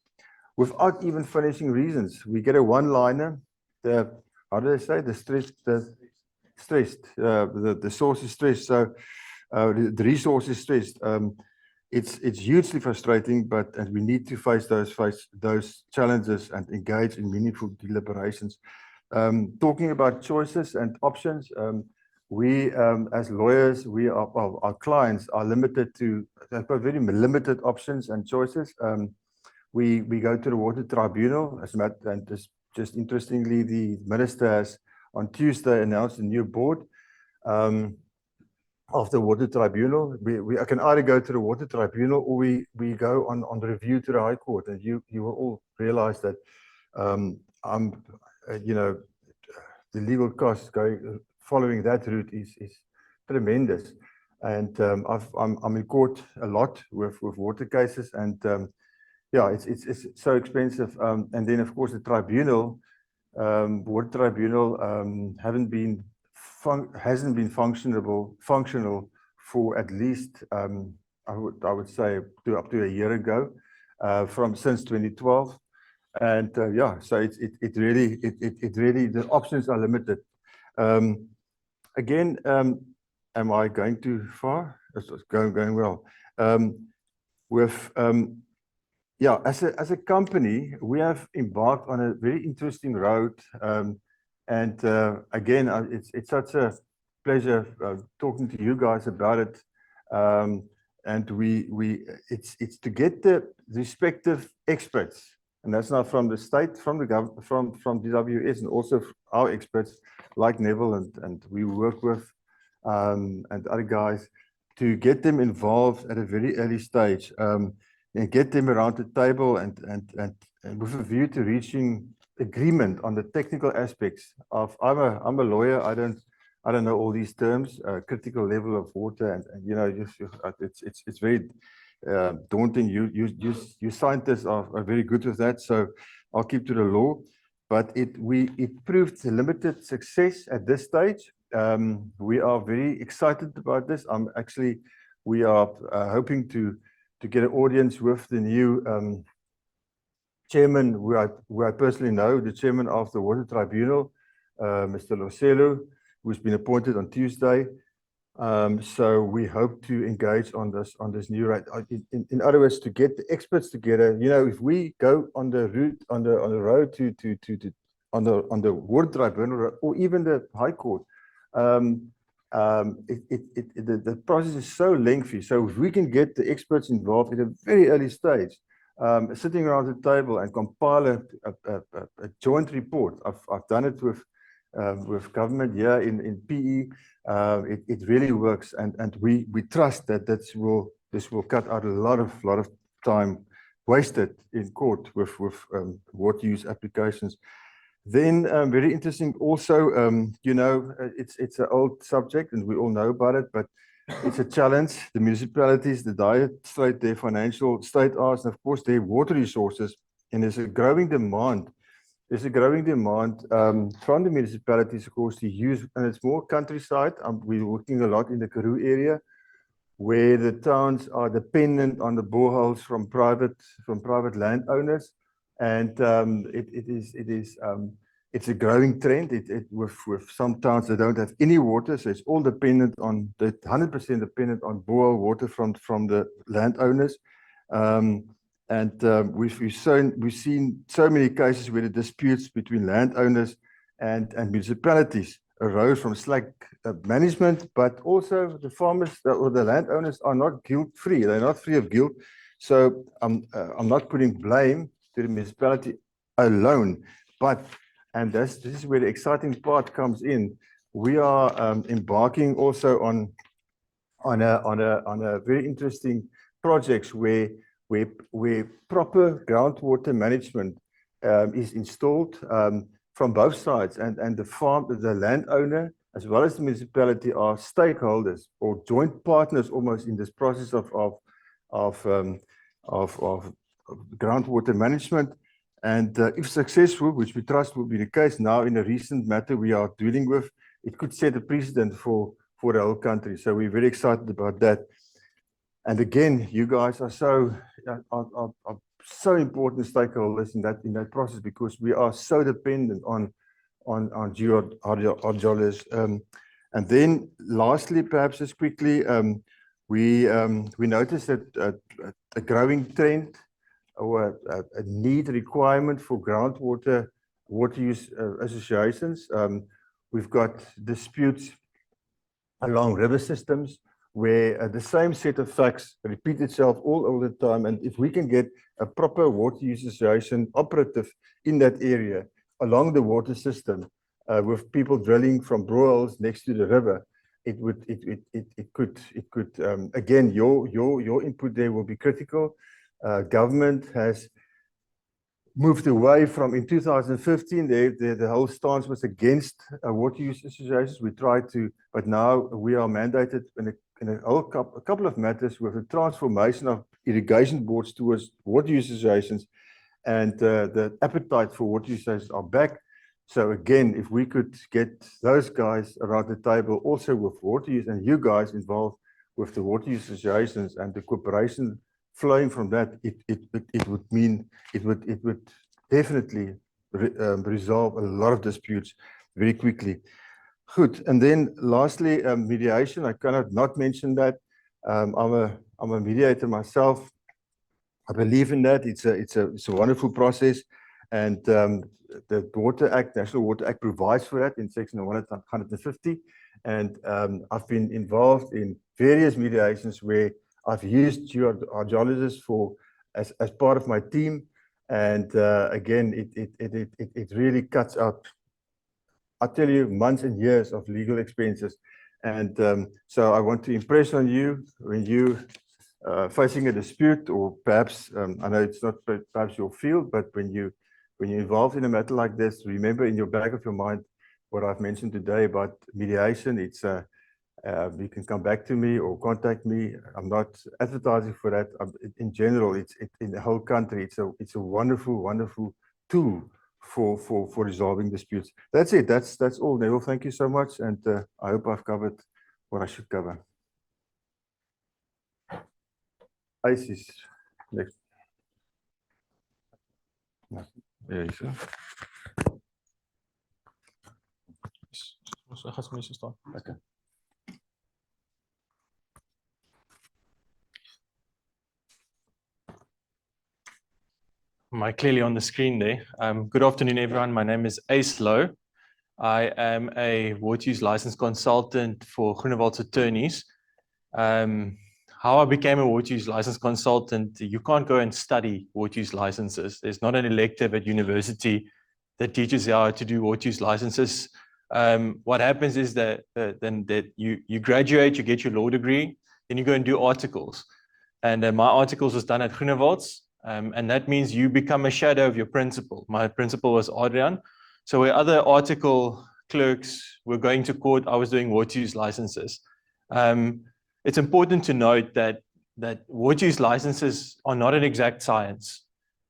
without even finishing reasons. We get a one-liner, how do they say, the source is stressed, so the resource is stressed. It's hugely frustrating, and we need to face those challenges and engage in meaningful deliberations. Talking about choices and options, we as lawyers, our clients are limited to, they've got very limited options and choices. We go to the Water Tribunal, and just interestingly, the minister has on Tuesday announced a new board of the Water Tribunal. I can either go to the Water Tribunal or we go on the review to the High Court, and you will all realize that you know, the legal costs following that route is tremendous. And I'm in court a lot with water cases, and yeah, it's so expensive. And then of course the tribunal, Water Tribunal, hasn't been functional for at least I would say up to a year ago, since 2012. And yeah, so it really the options are limited. Again, am I going too far? It's going well. Yeah, as a company, we have embarked on a very interesting road, and again, it's such a pleasure talking to you guys about it. And it's to get the respective experts, and that's not from the state, from the government, from DWS, and also our experts like Neville and we work with and other guys, to get them involved at a very early stage, and get them around the table and with a view to reaching agreement on the technical aspects of. I'm a lawyer. I don't know all these terms. Critical level of water, and you know, it's very daunting. You scientists are very good with that, so I'll keep to the law. But it proved limited success at this stage. We are very excited about this. We are hoping to get an audience with the new chairman, who I personally know, the chairman of the Water Tribunal, Mr. Uys Louw, who's been appointed on Tuesday. So we hope to engage on this new right. In other words, to get the experts together. You know, if we go on the route on the road to the Water Tribunal or even the High Court, the process is so lengthy. So if we can get the experts involved at a very early stage, sitting around the table and compile a joint report. I've done it with government here in PE. It really works, and we trust that this will cut out a lot of time wasted in court with water use applications. Then very interesting also, you know, it's an old subject and we all know about it, but it's a challenge. The municipalities, the dire state, their financial state are, and of course their water resources, and there's a growing demand. There's a growing demand from the municipalities, of course, to use, and it's more countryside. We're working a lot in the Karoo area, where the towns are dependent on the boreholes from private landowners, and it's a growing trend. With some towns that don't have any water, so it's all dependent on 100% dependent on borehole water from the landowners. We've seen so many cases where the disputes between landowners and municipalities arose from slack management, but also the farmers or the landowners are not guilt-free. They're not free of guilt. So I'm not putting blame to the municipality alone, and this is where the exciting part comes in. We are embarking also on on a very interesting projects where proper groundwater management is installed from both sides, and the landowner as well as the municipality are stakeholders or joint partners almost in this process of groundwater management. And if successful, which we trust will be the case now in a recent matter we are dealing with, it could set a precedent for the whole country. So we're very excited about that. And again, you guys are so important stakeholders in that process, because we are so dependent on geologists. And then lastly, perhaps just quickly, we noticed that a growing trend or a need requirement for groundwater water use associations. We've got disputes along river systems where the same set of facts repeat itself all the time. And if we can get a proper water use association operative in that area along the water system, with people drilling from boreholes next to the river, it could again, your input there will be critical. Government has moved away from, in 2015, the whole stance was against water use associations. We tried to, but now we are mandated in a couple of matters with the transformation of irrigation boards towards water use associations, and the appetite for water use associations are back. So again, if we could get those guys around the table also with water use, and you guys involved with the water use associations and the cooperation flowing from that, it would mean it would definitely resolve a lot of disputes very quickly. Good. And then lastly, mediation. I cannot not mention that. I'm a mediator myself. I believe in that. It's a wonderful process, and the Water Act, National Water Act, provides for that in section 150. And I've been involved in various mediations where I've used geologists as part of my team, and again, it really cuts out, I tell you, months and years of legal expenses. And so I want to impress on you, when you facing a dispute, or perhaps I know it's not perhaps your field, but when you're involved in a matter like this, remember in your back of your mind what I've mentioned today about mediation. It's you can come back to me or contact me. I'm not advertising for that. In general, it's in the whole country. It's a wonderful tool for resolving disputes. That's it. That's all, Neville. Thank you so much, and I hope I've covered what I should cover. Isis, next. Yeah, you see. Okay. Am I clearly on the screen there? Good afternoon, everyone. My name is Uys Louw. I am a water use license consultant for Groenewald's attorneys. How I became a water use license consultant, you can't go and study water use licenses. There's not an elective at university that teaches you how to do water use licenses. What happens is that you graduate, you get your law degree, then you go and do articles. And my articles was done at Groenewald's. And that means you become a shadow of your principal. My principal was Adriaan. So where other article clerks were going to court, I was doing water use licenses. It's important to note that water use licenses are not an exact science.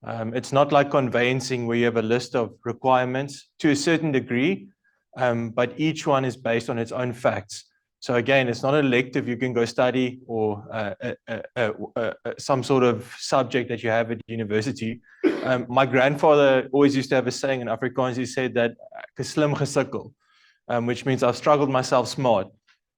It's not like conveyancing where you have a list of requirements to a certain degree, but each one is based on its own facts. So again, it's not an elective you can go study, or some sort of subject that you have at university. My grandfather always used to have a saying in Afrikaans. He said that "slim gesukkel," which means I've struggled myself smart.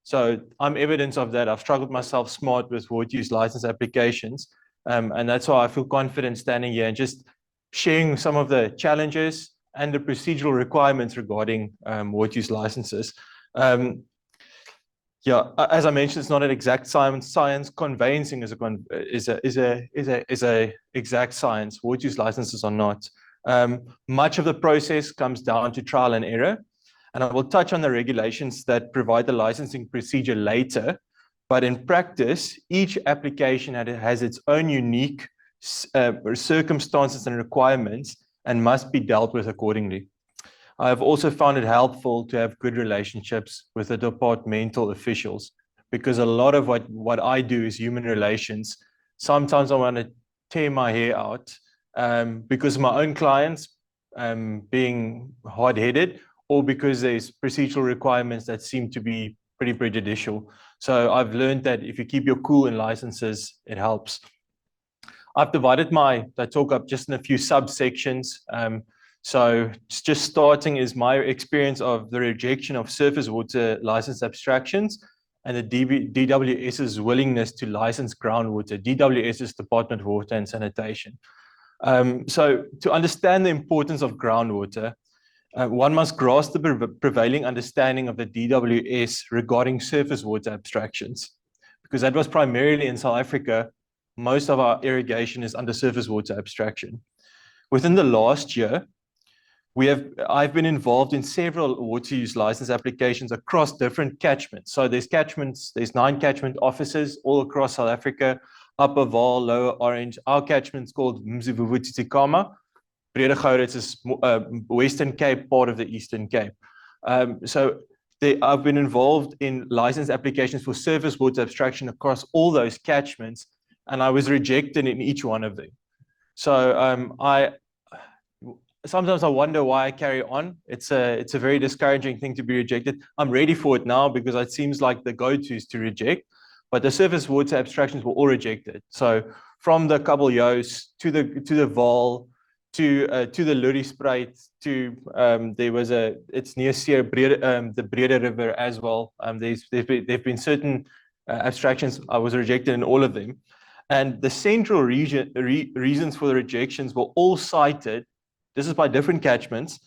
So I'm evidence of that. I've struggled myself smart with water use license applications, and that's why I feel confident standing here and just sharing some of the challenges and the procedural requirements regarding water use licenses. Yeah, as I mentioned, it's not an exact science. Conveyancing is a exact science. Water use licenses are not. Much of the process comes down to trial and error, and I will touch on the regulations that provide the licensing procedure later. But in practice, each application has its own unique circumstances and requirements and must be dealt with accordingly. I have also found it helpful to have good relationships with the departmental officials, because a lot of what I do is human relations. Sometimes I want to tear my hair out because of my own clients being hard-headed, or because there's procedural requirements that seem to be pretty prejudicial. So I've learned that if you keep your cool in licenses, it helps. I've divided my talk up just in a few subsections. So just starting is my experience of the rejection of surface water license abstractions and the DWS's willingness to license groundwater. DWS is Department of Water and Sanitation. So to understand the importance of groundwater, one must grasp the prevailing understanding of the DWS regarding surface water abstractions, because that was primarily in South Africa. Most of our irrigation is under surface water abstraction. Within the last year, I've been involved in several water use license applications across different catchments. So there's 9 catchment offices all across South Africa, Upper Vaal, Lower Orange. Our catchment's called Mzivuvutsikama. Bredegoud is Western Cape, part of the Eastern Cape. So I've been involved in license applications for surface water abstraction across all those catchments, and I was rejected in each one of them. So sometimes I wonder why I carry on. It's a very discouraging thing to be rejected. I'm ready for it now because it seems like the go-to is to reject, but the surface water abstractions were all rejected. So from the Kabeljous to the Vaal, to the Lurispruit, to it's near Seer, the Brede River as well. There've been certain abstractions. I was rejected in all of them, and the central reasons for the rejections were all cited. This is by different catchments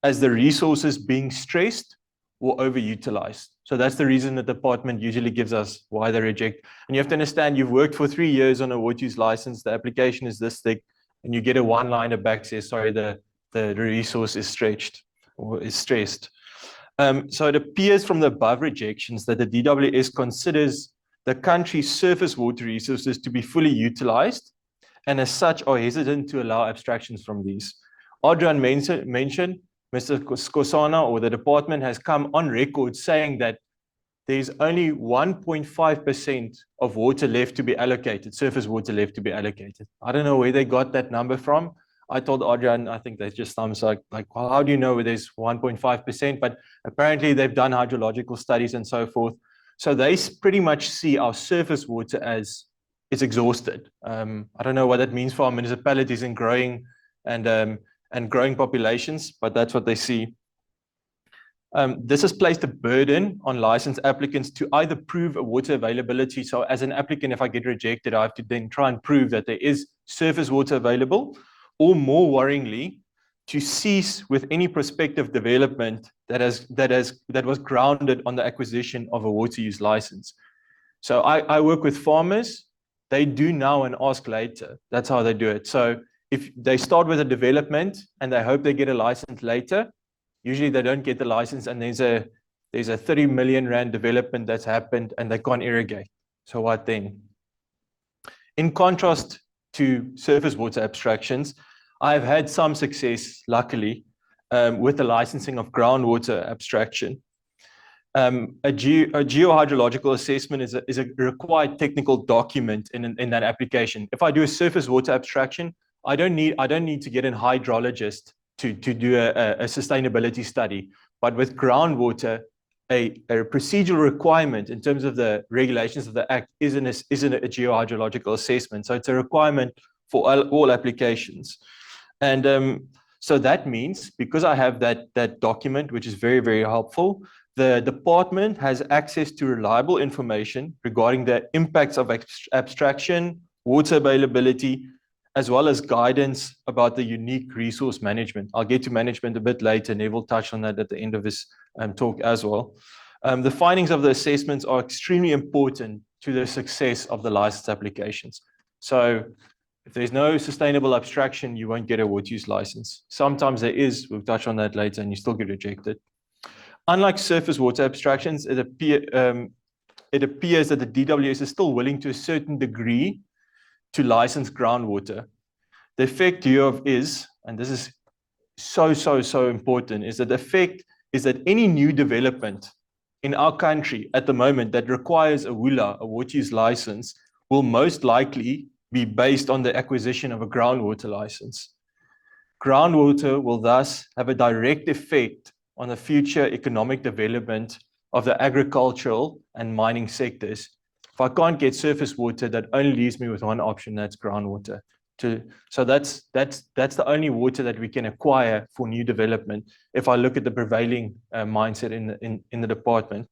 as the resources being stressed or overutilized. So that's the reason the department usually gives us why they reject. And you have to understand, you've worked for 3 years on a water use license. The application is this thick, and you get a one-liner back says, sorry, the resource is stretched or is stressed. So it appears from the above rejections that the DWS considers the country's surface water resources to be fully utilized, and as such are hesitant to allow abstractions from these. Adriaan mentioned Mr. Skosana, or the department, has come on record saying that there's only 1.5% of water left to be allocated, surface water left to be allocated. I don't know where they got that number from. I told Adriaan, I think they just thumbs like, well, how do you know there's 1.5%? But apparently they've done hydrological studies and so forth. So they pretty much see our surface water as it's exhausted. I don't know what that means for our municipalities in growing and growing populations, but that's what they see. This has placed a burden on licensed applicants to either prove a water availability. So as an applicant, if I get rejected, I have to then try and prove that there is surface water available, or more worryingly, to cease with any prospective development that was grounded on the acquisition of a water use license. So I work with farmers. They do now and ask later. That's how they do it. So if they start with a development and they hope they get a license later, usually they don't get the license, and there's a 30 million rand development that's happened and they can't irrigate. So what then? In contrast to surface water abstractions, I've had some success, luckily, with the licensing of groundwater abstraction. A geohydrological assessment is a required technical document in that application. If I do a surface water abstraction, I don't need to get a hydrologist to do a sustainability study. But with groundwater, a procedural requirement in terms of the regulations of the Act isn't a geohydrological assessment. So it's a requirement for all applications. And so that means, because I have that document, which is very, very helpful, the department has access to reliable information regarding the impacts of abstraction, water availability, as well as guidance about the unique resource management. I'll get to management a bit later. Neville touched on that at the end of his talk as well. The findings of the assessments are extremely important to the success of the license applications. So if there's no sustainable abstraction, you won't get a water use license. Sometimes there is, we'll touch on that later, and you still get rejected. Unlike surface water abstractions, it appears that the DWS is still willing to a certain degree to license groundwater. The effect hereof is, and this is so important, is that the effect is that any new development in our country at the moment that requires a WULA, a water use license, will most likely be based on the acquisition of a groundwater license. Groundwater will thus have a direct effect on the future economic development of the agricultural and mining sectors. If I can't get surface water, that only leaves me with one option, that's groundwater. So that's the only water that we can acquire for new development if I look at the prevailing mindset in the department.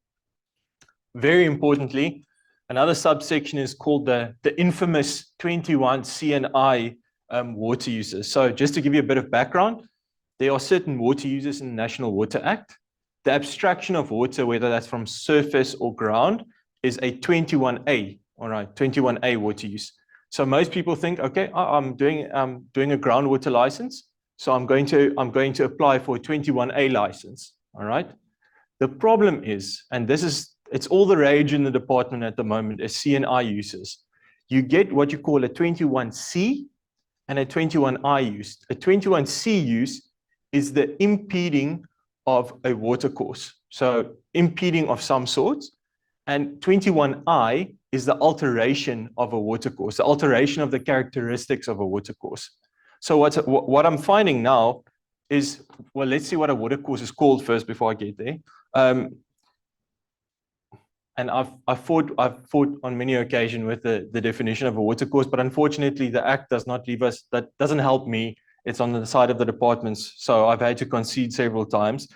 Very importantly, another subsection is called the infamous 21 CNI water uses. So just to give you a bit of background, there are certain water uses in the National Water Act. The abstraction of water, whether that's from surface or ground, is a 21A, all right, 21A water use. So most people think, okay, I'm doing a groundwater license, so I'm going to apply for a 21A license, all right? The problem is, and it's all the rage in the department at the moment, is CNI uses. You get what you call a 21C and a 21I use. A 21C use is the impeding of a water course, so impeding of some sort, and 21I is the alteration of a water course, the alteration of the characteristics of a water course. So what I'm finding now is, well, let's see what a water course is called first before I get there. And I've fought on many occasions with the definition of a water course, but unfortunately the Act does not leave us, that doesn't help me. It's on the side of the departments, so I've had to concede several times.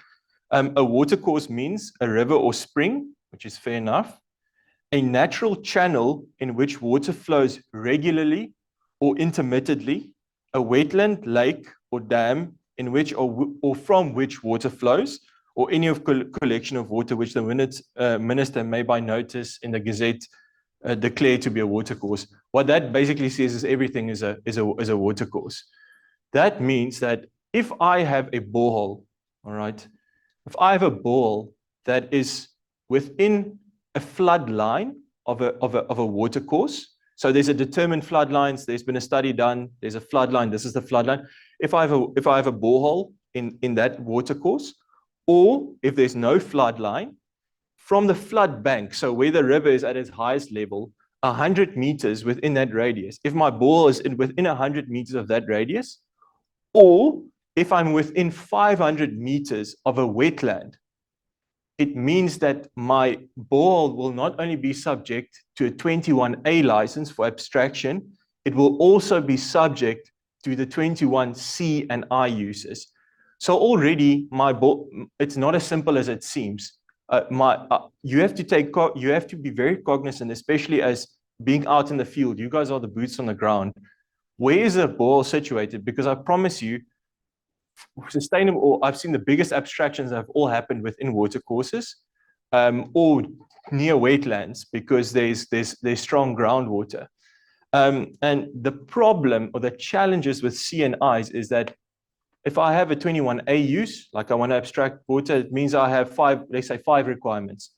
A water course means a river or spring, which is fair enough, a natural channel in which water flows regularly or intermittently, a wetland, lake, or dam in which or from which water flows, or any of collection of water which the minister may by notice in the Gazette declare to be a water course. What that basically says is everything is a water course. That means that if I have a borehole, all right, if I have a borehole that is within a flood line of a water course, so there's a determined flood lines, there's been a study done, there's a flood line, this is the flood line. If I have a borehole in that water course, or if there's no flood line, from the flood bank, so where the river is at its highest level, 100 meters within that radius, if my borehole is within 100 meters of that radius, or if I'm within 500 meters of a wetland, it means that my borehole will not only be subject to a 21A license for abstraction, it will also be subject to the 21C and I uses. So already it's not as simple as it seems. You have to be very cognizant, especially as being out in the field. You guys are the boots on the ground. Where is the borehole situated? Because I promise you, sustainable, I've seen the biggest abstractions that have all happened within water courses or near wetlands because there's strong groundwater. And the problem or the challenges with CNIs is that if I have a 21A use, like I want to abstract water, it means I have let's say five requirements.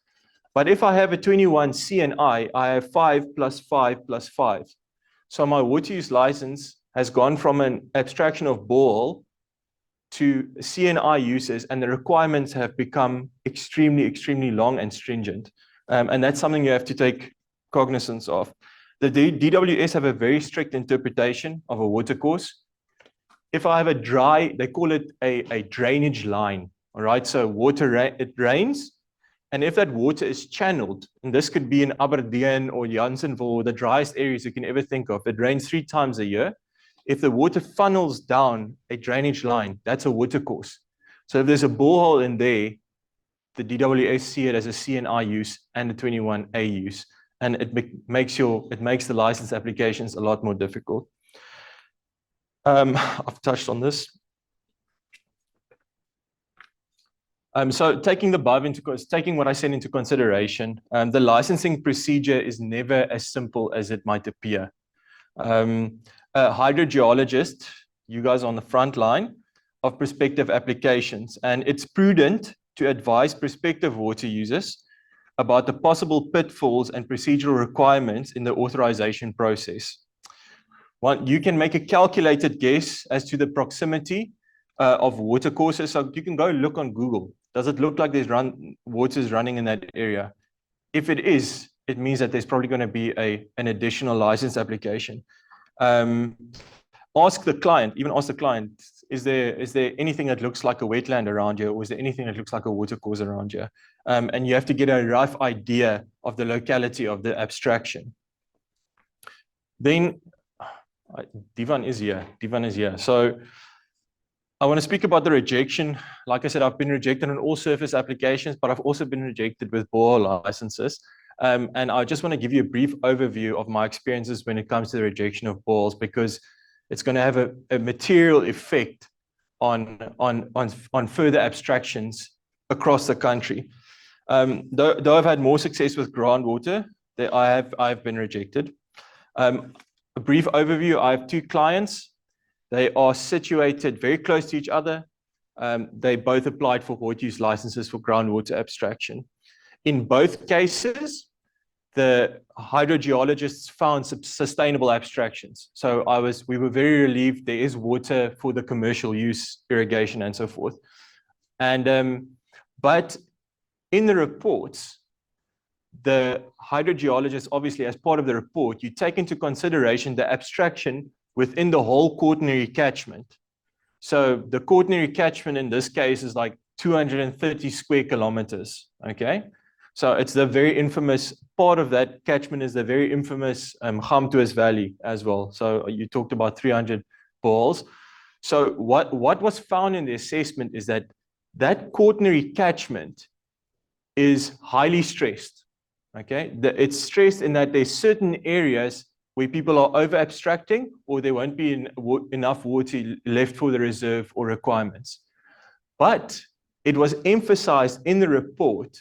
But if I have a 21 CNI, I have 5 plus 5 plus 5. So my water use license has gone from an abstraction of borehole to CNI uses, and the requirements have become extremely long and stringent. And that's something you have to take cognizance of. The DWS have a very strict interpretation of a water course. If I have a they call it a drainage line, all right? So it rains, and if that water is channeled, and this could be in Aberdeen or Janssenville, the driest areas you can ever think of, it rains 3 times a year. If the water funnels down a drainage line, that's a water course. So if there's a borehole in there, the DWS see it as a CNI use and a 21A use, and it makes the license applications a lot more difficult. I've touched on this. So taking what I said into consideration, the licensing procedure is never as simple as it might appear. A hydrogeologist, you guys are on the front line of prospective applications, and it's prudent to advise prospective water users about the possible pitfalls and procedural requirements in the authorization process. One, you can make a calculated guess as to the proximity of water courses. So you can go look on Google. Does it look like there's waters running in that area? If it is, it means that there's probably going to be an additional license application. Ask the client, is there anything that looks like a wetland around here, or is there anything that looks like a water course around here? And you have to get a rough idea of the locality of the abstraction. Then, Divan is here. So I want to speak about the rejection. Like I said, I've been rejected on all surface applications, but I've also been rejected with borehole licenses. And I just want to give you a brief overview of my experiences when it comes to the rejection of boreholes, because it's going to have a material effect on further abstractions across the country. Though I've had more success with groundwater, I've been rejected. A brief overview, I have two clients. They are situated very close to each other. They both applied for water use licenses for groundwater abstraction. In both cases, the hydrogeologists found sustainable abstractions. So we were very relieved there is water for the commercial use, irrigation, and so forth. And but in the reports, the hydrogeologist, obviously, as part of the report, you take into consideration the abstraction within the whole quaternary catchment. So the quaternary catchment in this case is like 230 square kilometers, okay? So it's the very infamous, part of that catchment is the very infamous Gamtoos Valley as well. So you talked about 300 boreholes. So what was found in the assessment is that that quaternary catchment is highly stressed. Okay, it's stressed in that there's certain areas where people are over abstracting, or there won't be enough water left for the reserve or requirements. But it was emphasized in the report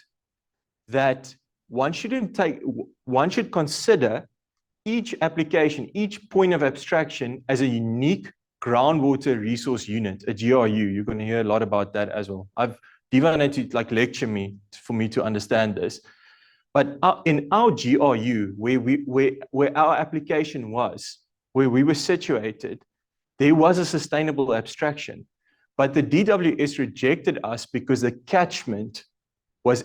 that one should consider each application, each point of abstraction as a unique groundwater resource unit, a GRU. You're going to hear a lot about that as well. Divan had to lecture me for me to understand this. But in our GRU, where our application was, where we were situated, there was a sustainable abstraction. But the DWS rejected us because the catchment was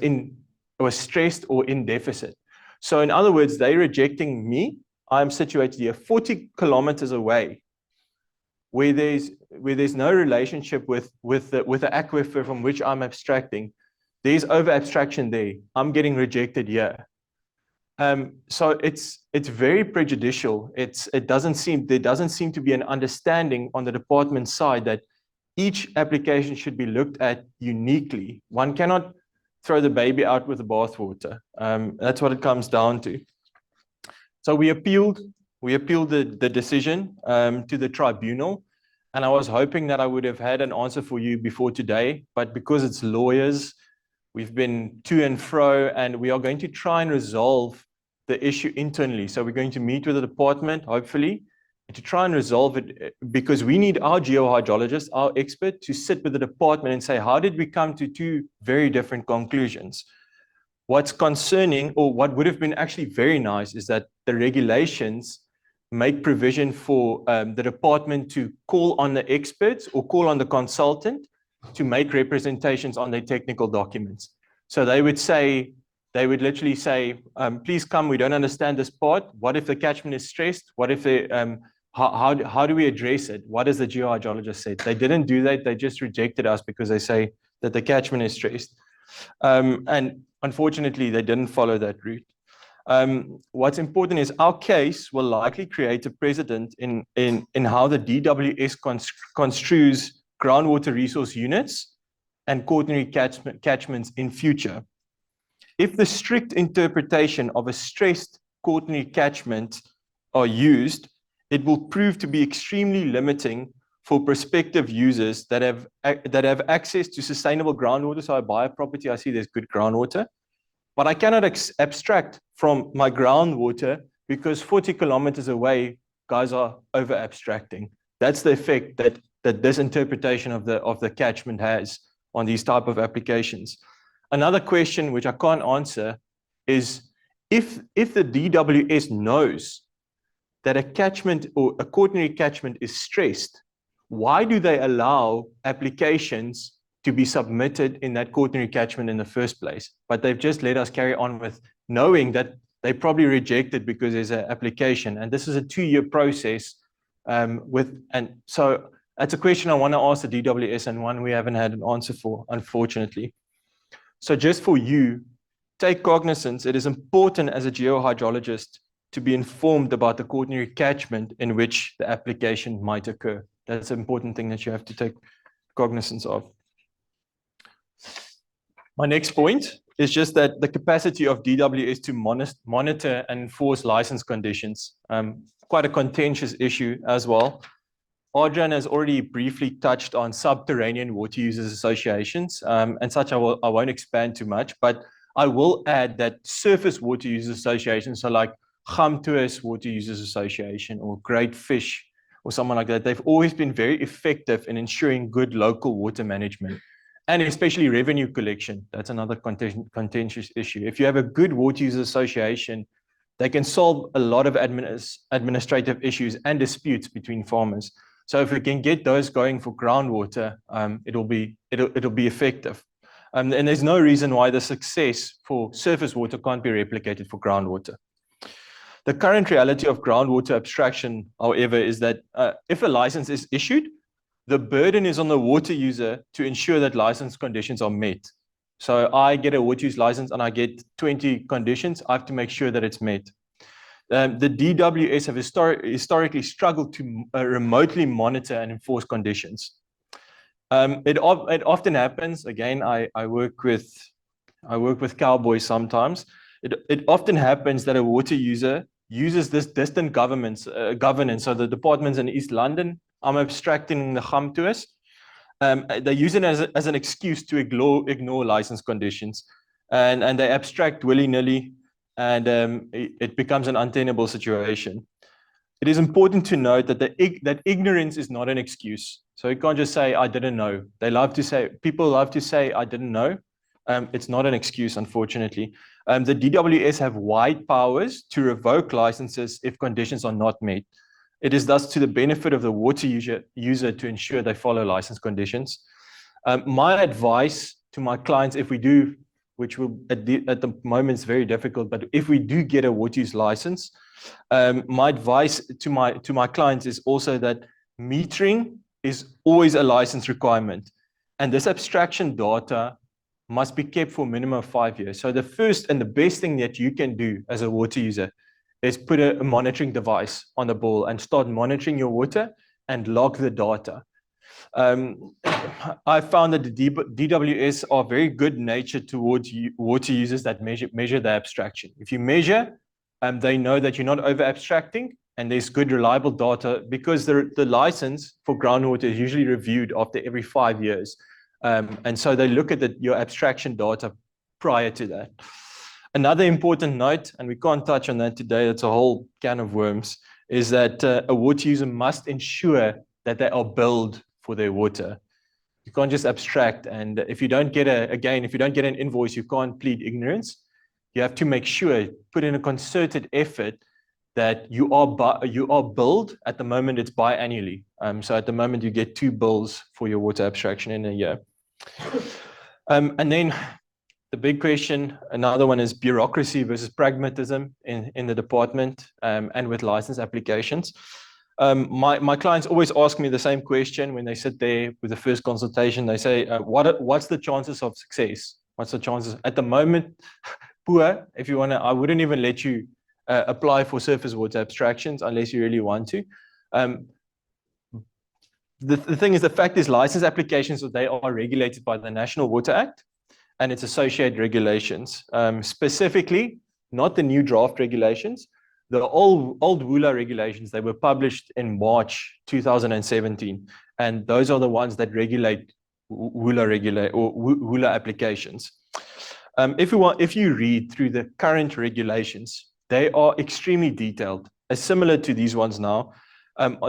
stressed or in deficit. So in other words, they're rejecting me. I'm situated here 40 kilometers away, where there's no relationship with the aquifer from which I'm abstracting. There's over abstraction there. I'm getting rejected here. So it's very prejudicial. There doesn't seem to be an understanding on the department side that each application should be looked at uniquely. One cannot throw the baby out with the bathwater. That's what it comes down to. So we appealed the decision to the tribunal, and I was hoping that I would have had an answer for you before today, but because it's lawyers, we've been to and fro, and we are going to try and resolve the issue internally. So we're going to meet with the department, hopefully, to try and resolve it, because we need our geohydrologist, our expert, to sit with the department and say, how did we come to two very different conclusions? What's concerning, or what would have been actually very nice, is that the regulations make provision for the department to call on the experts or call on the consultant to make representations on their technical documents. So they would literally say, please come, we don't understand this part. What if the catchment is stressed? What if how do we address it? What does the geohydrologist say? They didn't do that. They just rejected us because they say that the catchment is stressed. And unfortunately, they didn't follow that route. What's important is our case will likely create a precedent in how the DWS construes groundwater resource units and quaternary catchments in future. If the strict interpretation of a stressed quaternary catchment are used, it will prove to be extremely limiting for prospective users that have access to sustainable groundwater. So I buy a property, I see there's good groundwater, but I cannot abstract from my groundwater because 40 kilometers away, guys are over abstracting. That's the effect that this interpretation of the catchment has on these type of applications. Another question which I can't answer is if the DWS knows that a catchment or a quaternary catchment is stressed, why do they allow applications to be submitted in that quaternary catchment in the first place? But they've just let us carry on with knowing that they probably rejected because there's an application, and this is a 2-year process. And so that's a question I want to ask the DWS, and one we haven't had an answer for, unfortunately. So just for you, take cognizance. It is important as a geohydrologist to be informed about the quaternary catchment in which the application might occur. That's an important thing that you have to take cognizance of. My next point is just that the capacity of DWS to monitor and enforce license conditions, quite a contentious issue as well. Adriaan has already briefly touched on subterranean water users associations, and such I won't expand too much, but I will add that surface water users associations, so like Uys Water Users Association or Great Fish or someone like that, they've always been very effective in ensuring good local water management, and especially revenue collection. That's another contentious issue. If you have a good water user association, they can solve a lot of administrative issues and disputes between farmers. So if we can get those going for groundwater, it'll be effective. And there's no reason why the success for surface water can't be replicated for groundwater. The current reality of groundwater abstraction, however, is that if a license is issued, the burden is on the water user to ensure that license conditions are met. So I get a water use license and I get 20 conditions. I have to make sure that it's met. The DWS have historically struggled to remotely monitor and enforce conditions. It often happens. Again, I work with cowboys sometimes. It often happens that a water user uses this distant governance. So the departments in East London, I'm abstracting the Uys. They use it as an excuse to ignore license conditions, and they abstract willy-nilly, and it becomes an untenable situation. It is important to note that ignorance is not an excuse. So you can't just say, I didn't know. People love to say, I didn't know. It's not an excuse, unfortunately. The DWS have wide powers to revoke licenses if conditions are not met. It is thus to the benefit of the water user to ensure they follow license conditions. My advice to my clients, if we do, which will at the moment is very difficult, but if we do get a water use license, my advice to my clients is also that metering is always a license requirement, and this abstraction data must be kept for a minimum of 5 years. So the first and the best thing that you can do as a water user is put a monitoring device on the ball and start monitoring your water and log the data. I found that the DWS are very good natured towards water users that measure the abstraction. If you measure, they know that you're not over abstracting, and there's good reliable data, because the license for groundwater is usually reviewed after every 5 years. And so they look at your abstraction data prior to that. Another important note, and we can't touch on that today, it's a whole can of worms, is that a water user must ensure that they are billed for their water. You can't just abstract, and if you don't get an invoice, you can't plead ignorance. You have to make sure, put in a concerted effort that you are billed. At the moment, it's biannually. So at the moment, you get 2 bills for your water abstraction in a year. And then the big question, another one, is bureaucracy versus pragmatism in the department and with license applications. My clients always ask me the same question when they sit there with the first consultation. They say, what's the chances of success? What's the chances? At the moment, poor. If you want to, I wouldn't even let you apply for surface water abstractions unless you really want to. The thing is, the fact is, license applications, they are regulated by the National Water Act and its associated regulations. Specifically, not the new draft regulations, the old WULA regulations. They were published in March 2017, and those are the ones that regulate WULA applications. If you read through the current regulations, they are extremely detailed, similar to these ones now.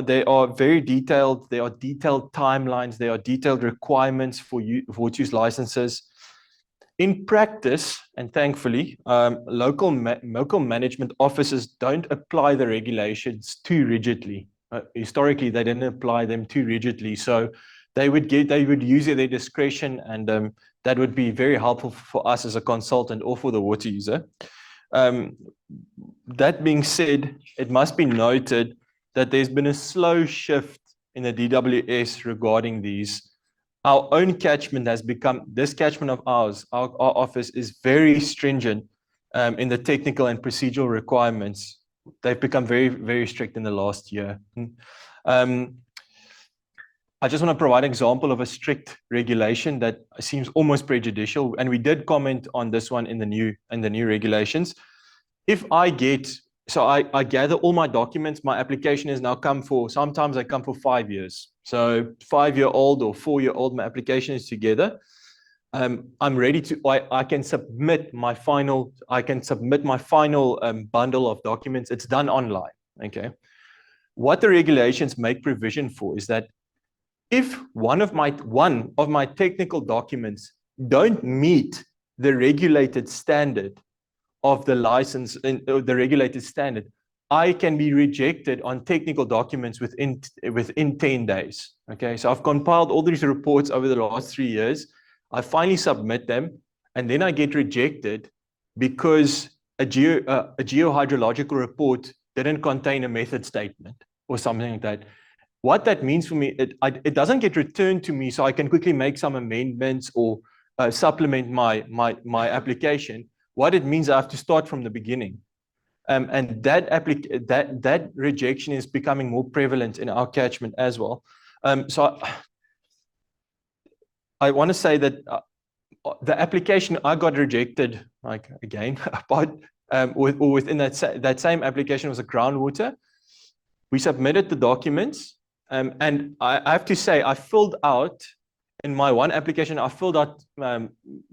They are very detailed. There are detailed timelines. There are detailed requirements for water use licenses. In practice, and thankfully, local management officers don't apply the regulations too rigidly. Historically, they didn't apply them too rigidly, so they would use their discretion, and that would be very helpful for us as a consultant or for the water user. That being said, it must be noted that there's been a slow shift in the DWS regarding these. Our own catchment has become, this catchment of ours, our office is very stringent in the technical and procedural requirements. They've become very, very strict in the last year. I just want to provide an example of a strict regulation that seems almost prejudicial, and we did comment on this one in the new regulations. If I gather all my documents, my application is now sometimes I come for 5 years. So 5-year-old or 4-year-old, my application is together. I'm ready to, I can submit my final bundle of documents. It's done online, okay? What the regulations make provision for is that if one of my technical documents don't meet the regulated standard of the license, the regulated standard, I can be rejected on technical documents within 10 days. Okay, so I've compiled all these reports over the last 3 years. I finally submit them, and then I get rejected because a geohydrological report didn't contain a method statement or something like that. What that means for me, it doesn't get returned to me, so I can quickly make some amendments or supplement my application. What it means, I have to start from the beginning, and that rejection is becoming more prevalent in our catchment as well. So I want to say that the application I got rejected, like again, about within that same application was a groundwater. We submitted the documents. And I have to say, I filled out, in my one application, I filled out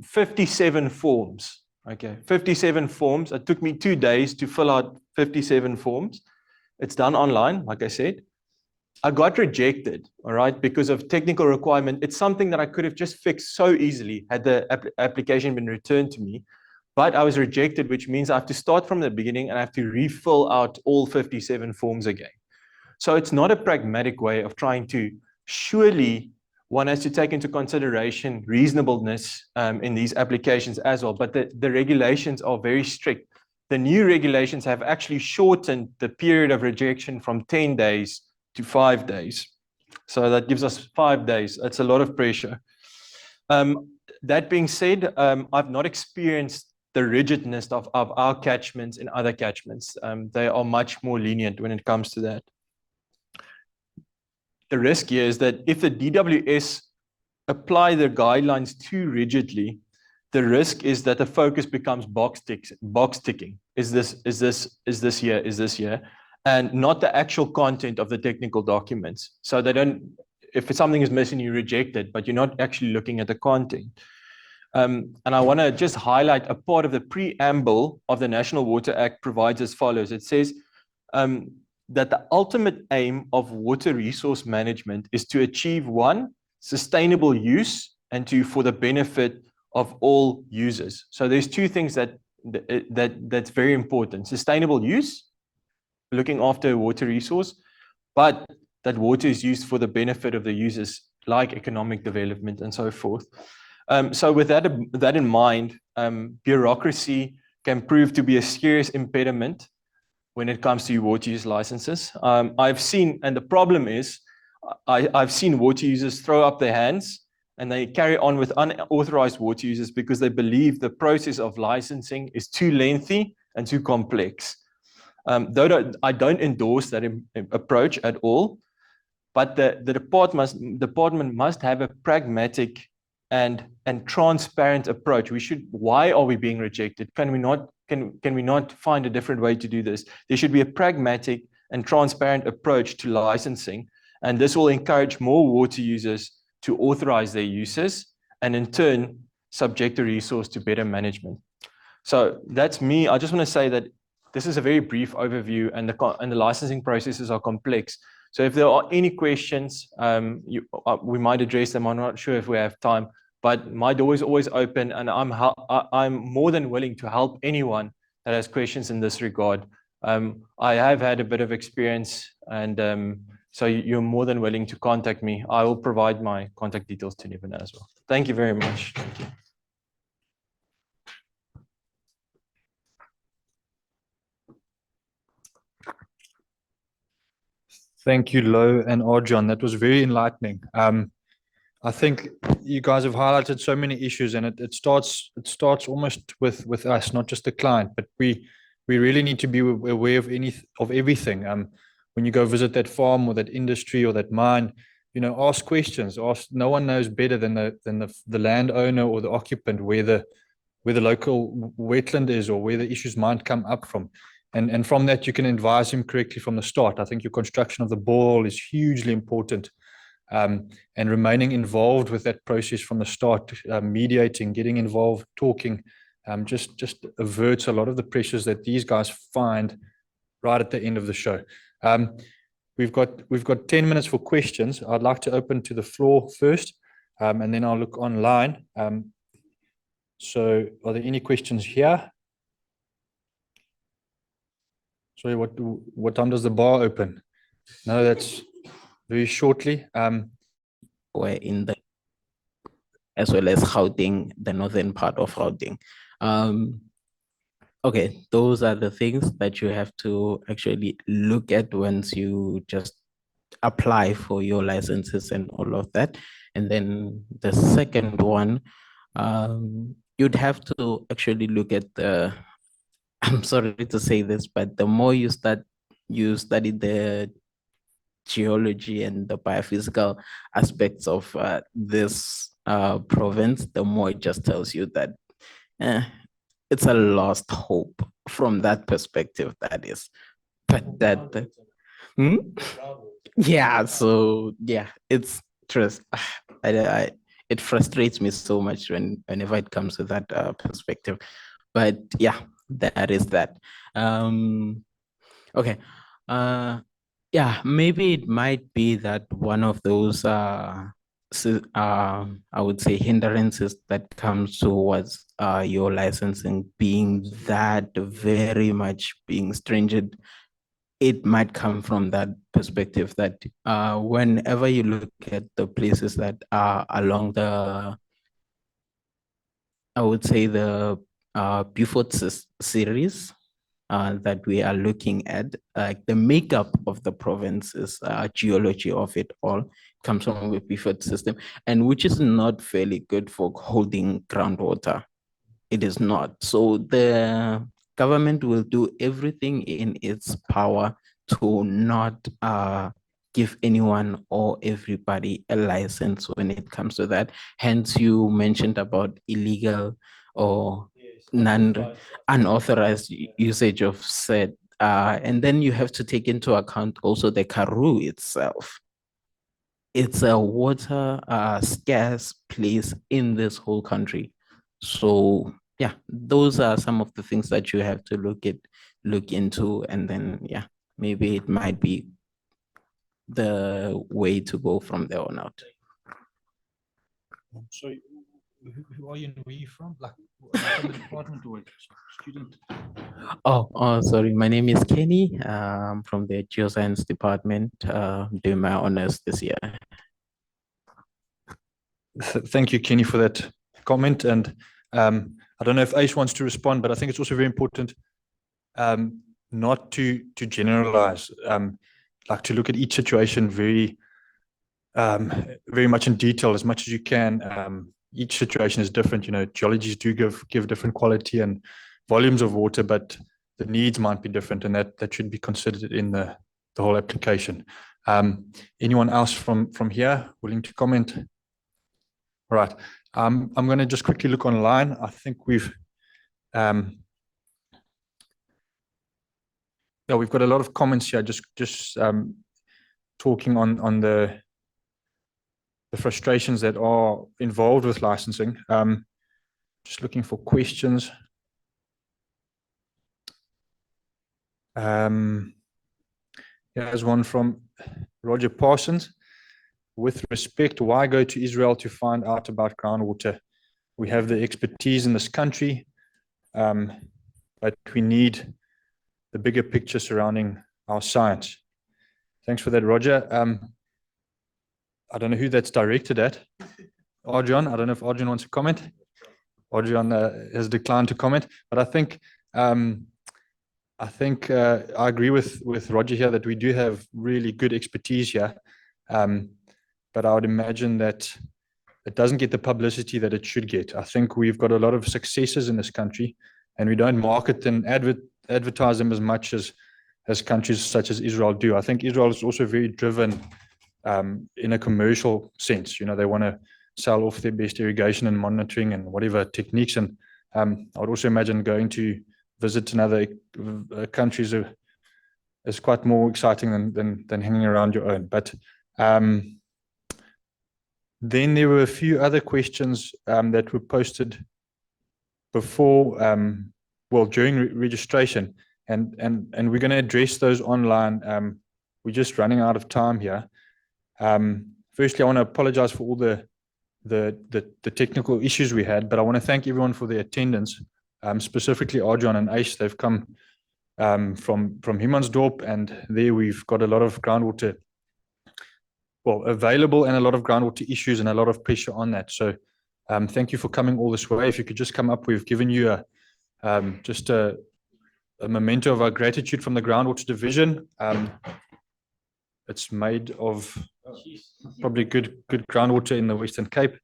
57 forms, okay? 57 forms. It took me 2 days to fill out 57 forms. It's done online, like I said. I got rejected, all right, because of technical requirement. It's something that I could have just fixed so easily had the application been returned to me. But I was rejected, which means I have to start from the beginning and I have to refill out all 57 forms again. So it's not a pragmatic way of trying to, surely one has to take into consideration reasonableness in these applications as well, but the regulations are very strict. The new regulations have actually shortened the period of rejection from 10 days to 5 days. So that gives us 5 days. That's a lot of pressure. That being said, I've not experienced the rigidness of our catchments in other catchments. They are much more lenient when it comes to that. The risk here is that if the DWS apply their guidelines too rigidly, the risk is that the focus becomes box ticking. Is this here, and not the actual content of the technical documents. So they don't, if something is missing, you reject it, but you're not actually looking at the content. And I want to just highlight a part of the preamble of the National Water Act provides as follows. It says, that the ultimate aim of water resource management is to achieve 1, sustainable use, and 2, for the benefit of all users. So there's 2 things that's very important: sustainable use, looking after a water resource, but that water is used for the benefit of the users, like economic development and so forth. So with that in mind, bureaucracy can prove to be a serious impediment when it comes to water use licenses. I've seen, and the problem is, I've seen water users throw up their hands and they carry on with unauthorized water users because they believe the process of licensing is too lengthy and too complex. Though I don't endorse that approach at all, but the department must have a pragmatic and transparent approach. Why are we being rejected? Can we not find a different way to do this? There should be a pragmatic and transparent approach to licensing, and this will encourage more water users to authorize their uses and in turn subject the resource to better management. So that's me. I just want to say that this is a very brief overview, and the licensing processes are complex. So if there are any questions, we might address them. I'm not sure if we have time, but my door is always open, and I'm more than willing to help anyone that has questions in this regard. I have had a bit of experience, and so you're more than willing to contact me. I will provide my contact details to Neville as well. Thank you very much. Thank you. Thank you, Louw and Adriaan. That was very enlightening. I think you guys have highlighted so many issues, and it starts almost with us, not just the client, but we really need to be aware of everything. When you go visit that farm or that industry or that mine, ask questions. No one knows better than the landowner or the occupant where the local wetland is or where the issues might come up from. And from that, you can advise him correctly from the start. I think your construction of the borehole is hugely important. And remaining involved with that process from the start, mediating, getting involved, talking, just averts a lot of the pressures that these guys find right at the end of the show. We've got 10 minutes for questions. I'd like to open to the floor first, and then I'll look online. So are there any questions here? Sorry, what time does the bar open? No, that's very shortly. We're in the, as well as Gauteng, the northern part of Gauteng. Okay, those are the things that you have to actually look at once you just apply for your licenses and all of that. And then the second one, you'd have to actually look at the, I'm sorry to say this, but the more you study the geology and the biophysical aspects of this province, the more it just tells you that it's a lost hope from that perspective, that is. But that, yeah, so yeah, it's trust. It frustrates me so much whenever it comes to that perspective. But yeah, that is that. Okay. Yeah, maybe it might be that one of those I would say hindrances that comes towards your licensing being that very much being stringent. It might come from that perspective that whenever you look at the places that are along the, I would say the Beaufort series, that we are looking at, the makeup of the province's geology of it all comes from the Beaufort system, and which is not fairly good for holding groundwater. It is not. So the government will do everything in its power to not give anyone or everybody a license when it comes to that. Hence, you mentioned about illegal or unauthorized usage of said, and then you have to take into account also the Karoo itself. It's a water scarce place in this whole country. So yeah, those are some of the things that you have to look into, and then yeah, maybe it might be the way to go from there on out. So who are you and where are you from? Like from the department or student? Oh, sorry. My name is Kenny. I'm from the Geoscience department, doing my honors this year. Thank you, Kenny, for that comment. And I don't know if Ace wants to respond, but I think it's also very important not to generalize, like to look at each situation very much in detail as much as you can. Each situation is different. Geologies do give different quality and volumes of water, but the needs might be different, and that should be considered in the whole application. Anyone else from here willing to comment? All right. I'm going to just quickly look online. I think we've got a lot of comments here. Just talking on the frustrations that are involved with licensing. Just looking for questions. Here's one from Roger Parsons. with respect, why go to Israel to find out about groundwater? We have the expertise in this country, but we need the bigger picture surrounding our science. Thanks for that, Roger. I don't know who that's directed at. Adriaan, I don't know if Adriaan wants to comment. Adriaan has declined to comment, but I think I agree with Roger here that we do have really good expertise here, but I would imagine that it doesn't get the publicity that it should get. I think we've got a lot of successes in this country, and we don't market and advertise them as much as countries such as Israel do. I think Israel is also very driven in a commercial sense. You know, they want to sell off their best irrigation and monitoring and whatever techniques. And I would also imagine going to visit another countries is quite more exciting than hanging around your own. But then there were a few other questions that were posted before, during registration, and we're going to address those online. We're just running out of time here. Firstly, I want to apologize for all the technical issues we had, but I want to thank everyone for their attendance, specifically Adriaan and Uys. They've come from Humansdorp, and there we've got a lot of groundwater available and a lot of groundwater issues and a lot of pressure on that. So thank you for coming all this way. If you could just come up, we've given you just a memento of our gratitude from the Groundwater Division. It's made of probably good groundwater in the Western Cape,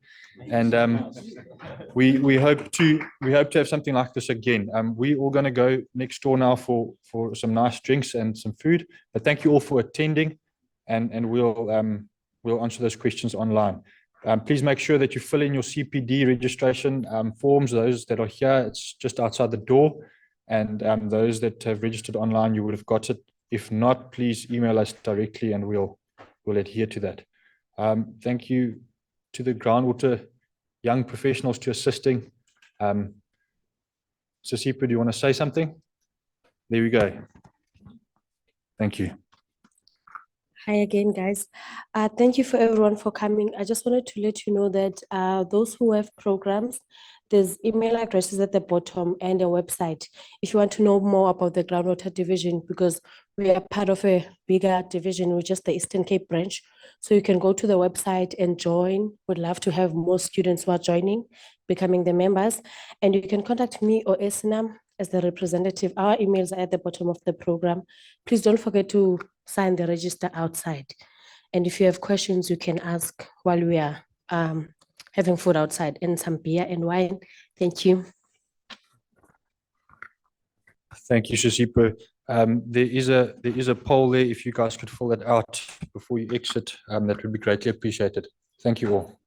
and we hope to have something like this again. We're all going to go next door now for some nice drinks and some food. But thank you all for attending, and we'll answer those questions online. Please make sure that you fill in your CPD registration forms. Those that are here, it's just outside the door, and those that have registered online, you would have got it. If not, please email us directly, and we'll adhere to that. Thank you to the groundwater young professionals to assisting. Sisipa, do you want to say something? There we go. Thank you. Hi again, guys. Thank you for everyone for coming. I just wanted to let you know that those who have programs, there's email addresses at the bottom and a website if you want to know more about the Groundwater Division, because we are part of a bigger division, which is the Eastern Cape Branch. So you can go to the website and join. Would love to have more students who are joining, becoming the members. And you can contact me or Esinam as the representative. Our emails are at the bottom of the program. Please don't forget to sign the register outside. And if you have questions, you can ask while we are having food outside and some beer and wine. Thank you. Thank you, Sisipa. There is a poll there. If you guys could fill that out before you exit, that would be greatly appreciated. Thank you all.